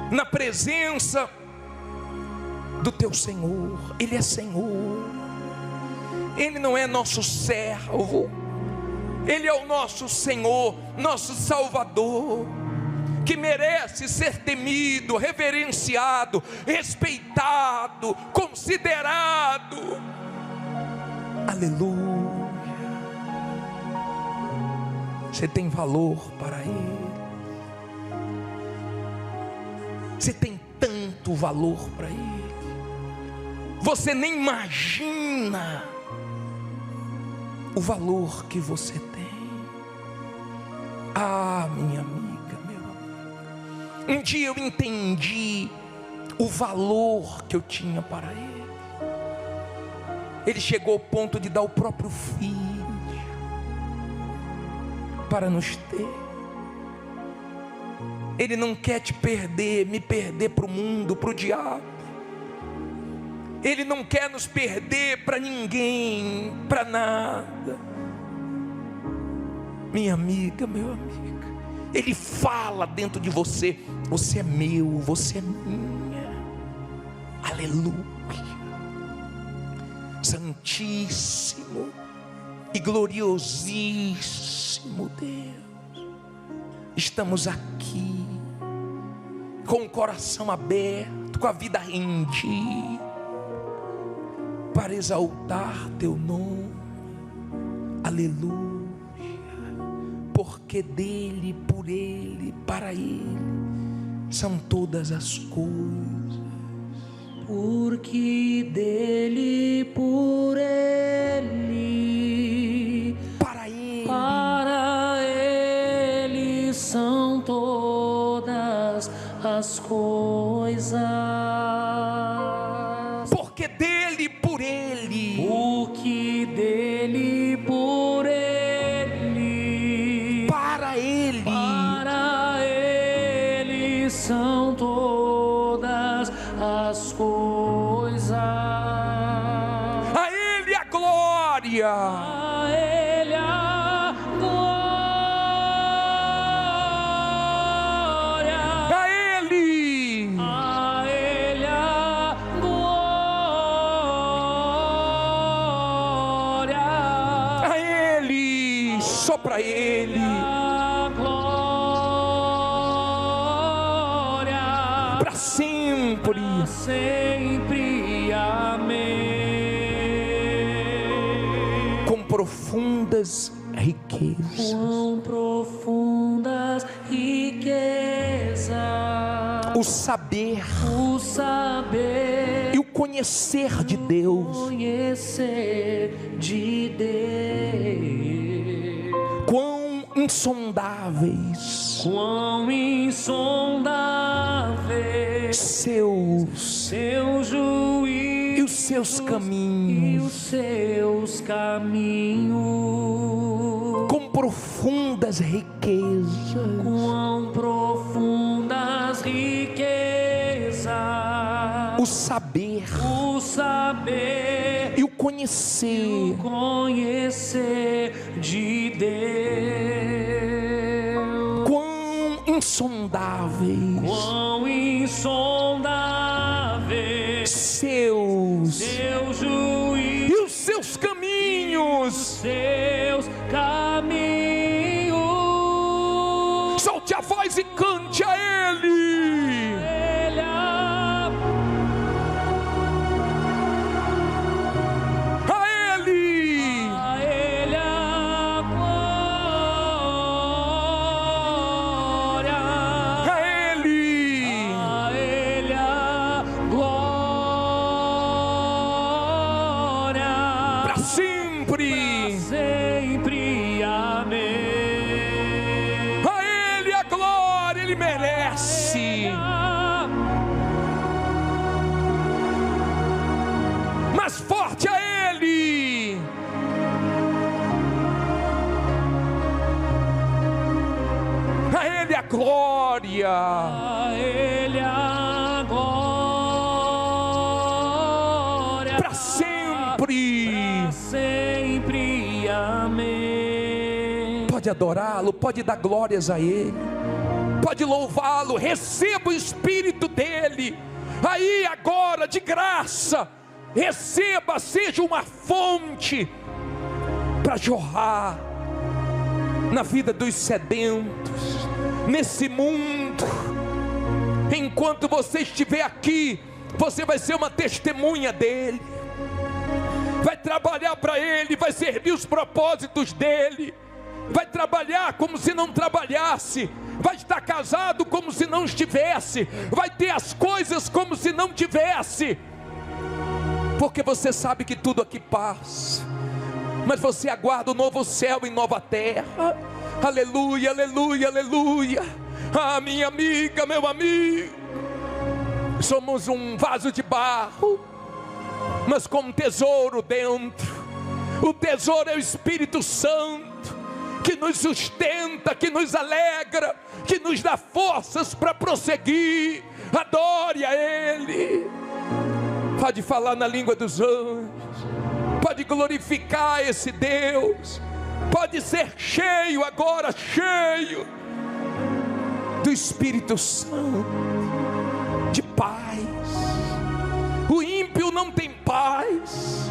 na presença do teu Senhor. Ele é Senhor. Ele não é nosso servo. Ele é o nosso Senhor, nosso Salvador, que merece ser temido, reverenciado, respeitado, considerado. Aleluia. Você tem valor para Ele. Você tem tanto valor para Ele. Você nem imagina o valor que você tem. Ah, minha amiga, meu amigo, um dia eu entendi o valor que eu tinha para Ele. Ele chegou ao ponto de dar o próprio Filho para nos ter. Ele não quer te perder, me perder para o mundo, para o diabo. Ele não quer nos perder para ninguém, para nada. Minha amiga, meu amigo, Ele fala dentro de você: você é meu, você é minha. Aleluia. Santíssimo e gloriosíssimo Deus, estamos aqui com o coração aberto, com a vida rendida, para exaltar teu nome. Aleluia. Porque dele, por ele, para ele são todas as coisas. Porque dele, por ele, para ele são todas as coisas. Porque dele, por ele, porque dele, por ele, para ele são todas as coisas. A ele a glória, A ele a glória, a ele a glória, a ele, só para ele, a glória, para sempre. sempre, amém. Com profundas riquezas, Quão profundas riquezas, o saber o saber e o conhecer de Deus, conhecer de Deus. quão insondáveis Quão insondáveis seus seu juízo e os seus e caminhos, os seus caminhos. com profundas riquezas, Quão profundas riquezas, o saber o saber e o conhecer de Deus. quão insondáveis Quão insondáveis seus seu juízo e os seus caminhos. seus caminhos. Solte a voz e cante a ele. Sempre, amém. A ele a glória, ele merece. Mais forte a ele. A ele a glória. A ele a glória. Para sempre. Para sempre, amém. Pode adorá-lo, pode dar glórias a ele, pode louvá-lo, receba o Espírito dele, aí agora de graça, receba, seja uma fonte para jorrar na vida dos sedentos, nesse mundo. Enquanto você estiver aqui, você vai ser uma testemunha dele, vai trabalhar para ele, vai servir os propósitos dele, vai trabalhar como se não trabalhasse, vai estar casado como se não estivesse, vai ter as coisas como se não tivesse, porque você sabe que tudo aqui passa, mas você aguarda o novo céu e nova terra. Aleluia, aleluia, aleluia. Ah, minha amiga, meu amigo, somos um vaso de barro, mas com um tesouro dentro. O tesouro é o Espírito Santo, que nos sustenta, que nos alegra, que nos dá forças para prosseguir. Adore a ele. Pode falar na língua dos anjos, pode glorificar esse Deus, pode ser cheio agora, cheio do Espírito Santo, de paz. O ímpio não tem paz,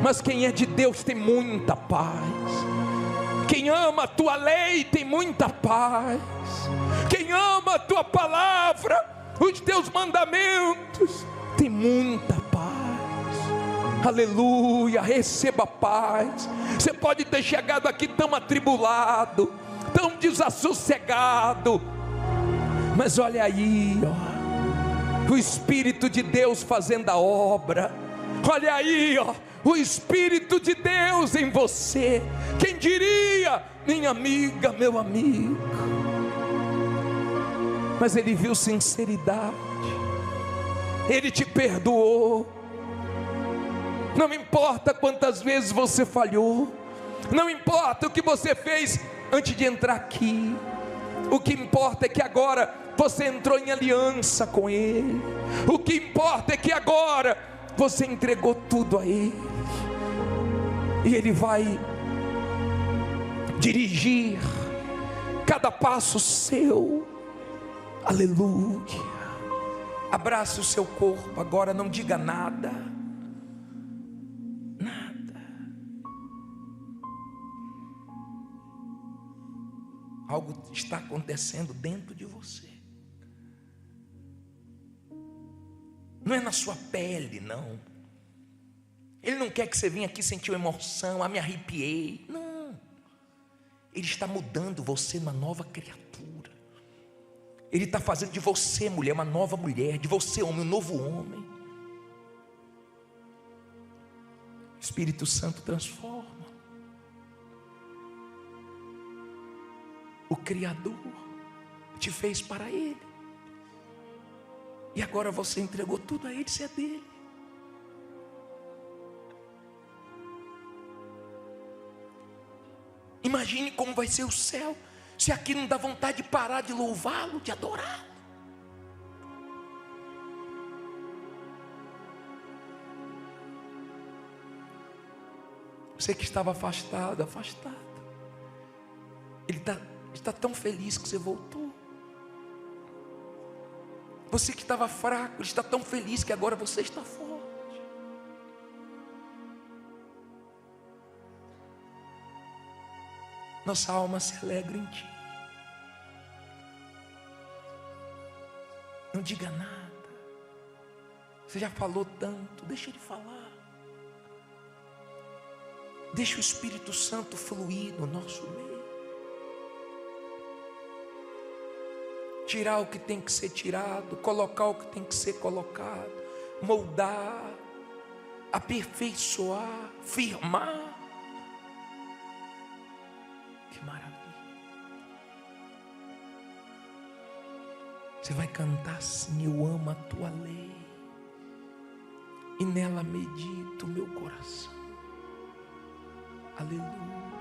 mas quem é de Deus tem muita paz. Quem ama a tua lei tem muita paz. Quem ama a tua palavra, os teus mandamentos, tem muita paz. Aleluia, receba paz. Você pode ter chegado aqui tão atribulado, tão desassossegado, mas olha aí, ó, o Espírito de Deus fazendo a obra. Olha aí, ó, o Espírito de Deus em você. Quem diria, minha amiga, meu amigo? Mas Ele viu sinceridade, Ele te perdoou. Não importa quantas vezes você falhou, não importa o que você fez antes de entrar aqui, o que importa é que agora você entrou em aliança com Ele. O que importa é que agora você entregou tudo a Ele, e Ele vai dirigir cada passo seu. Aleluia. Abrace o seu corpo agora, não diga nada. Algo está acontecendo dentro de você. Não é na sua pele, não. Ele não quer que você venha aqui sentir uma emoção, me arrepiei. Não. Ele está mudando você uma nova criatura. Ele está fazendo de você, mulher, uma nova mulher. De você, homem, um novo homem. O Espírito Santo transforma. O Criador te fez para Ele, e agora você entregou tudo a Ele, isso é dele. Imagine como vai ser o céu, se aqui não dá vontade de parar de louvá-lo, de adorá-lo. Você que estava afastado, Ele está tão feliz que você voltou. Você que estava fraco, Ele está tão feliz que agora você está forte. Nossa alma se alegra em Ti. Não diga nada. Você já falou tanto, deixa Ele falar. Deixa o Espírito Santo fluir no nosso meio. Tirar o que tem que ser tirado, colocar o que tem que ser colocado, moldar, aperfeiçoar, firmar. Que maravilha! Você vai cantar assim: eu amo a tua lei, e nela medito o meu coração. Aleluia.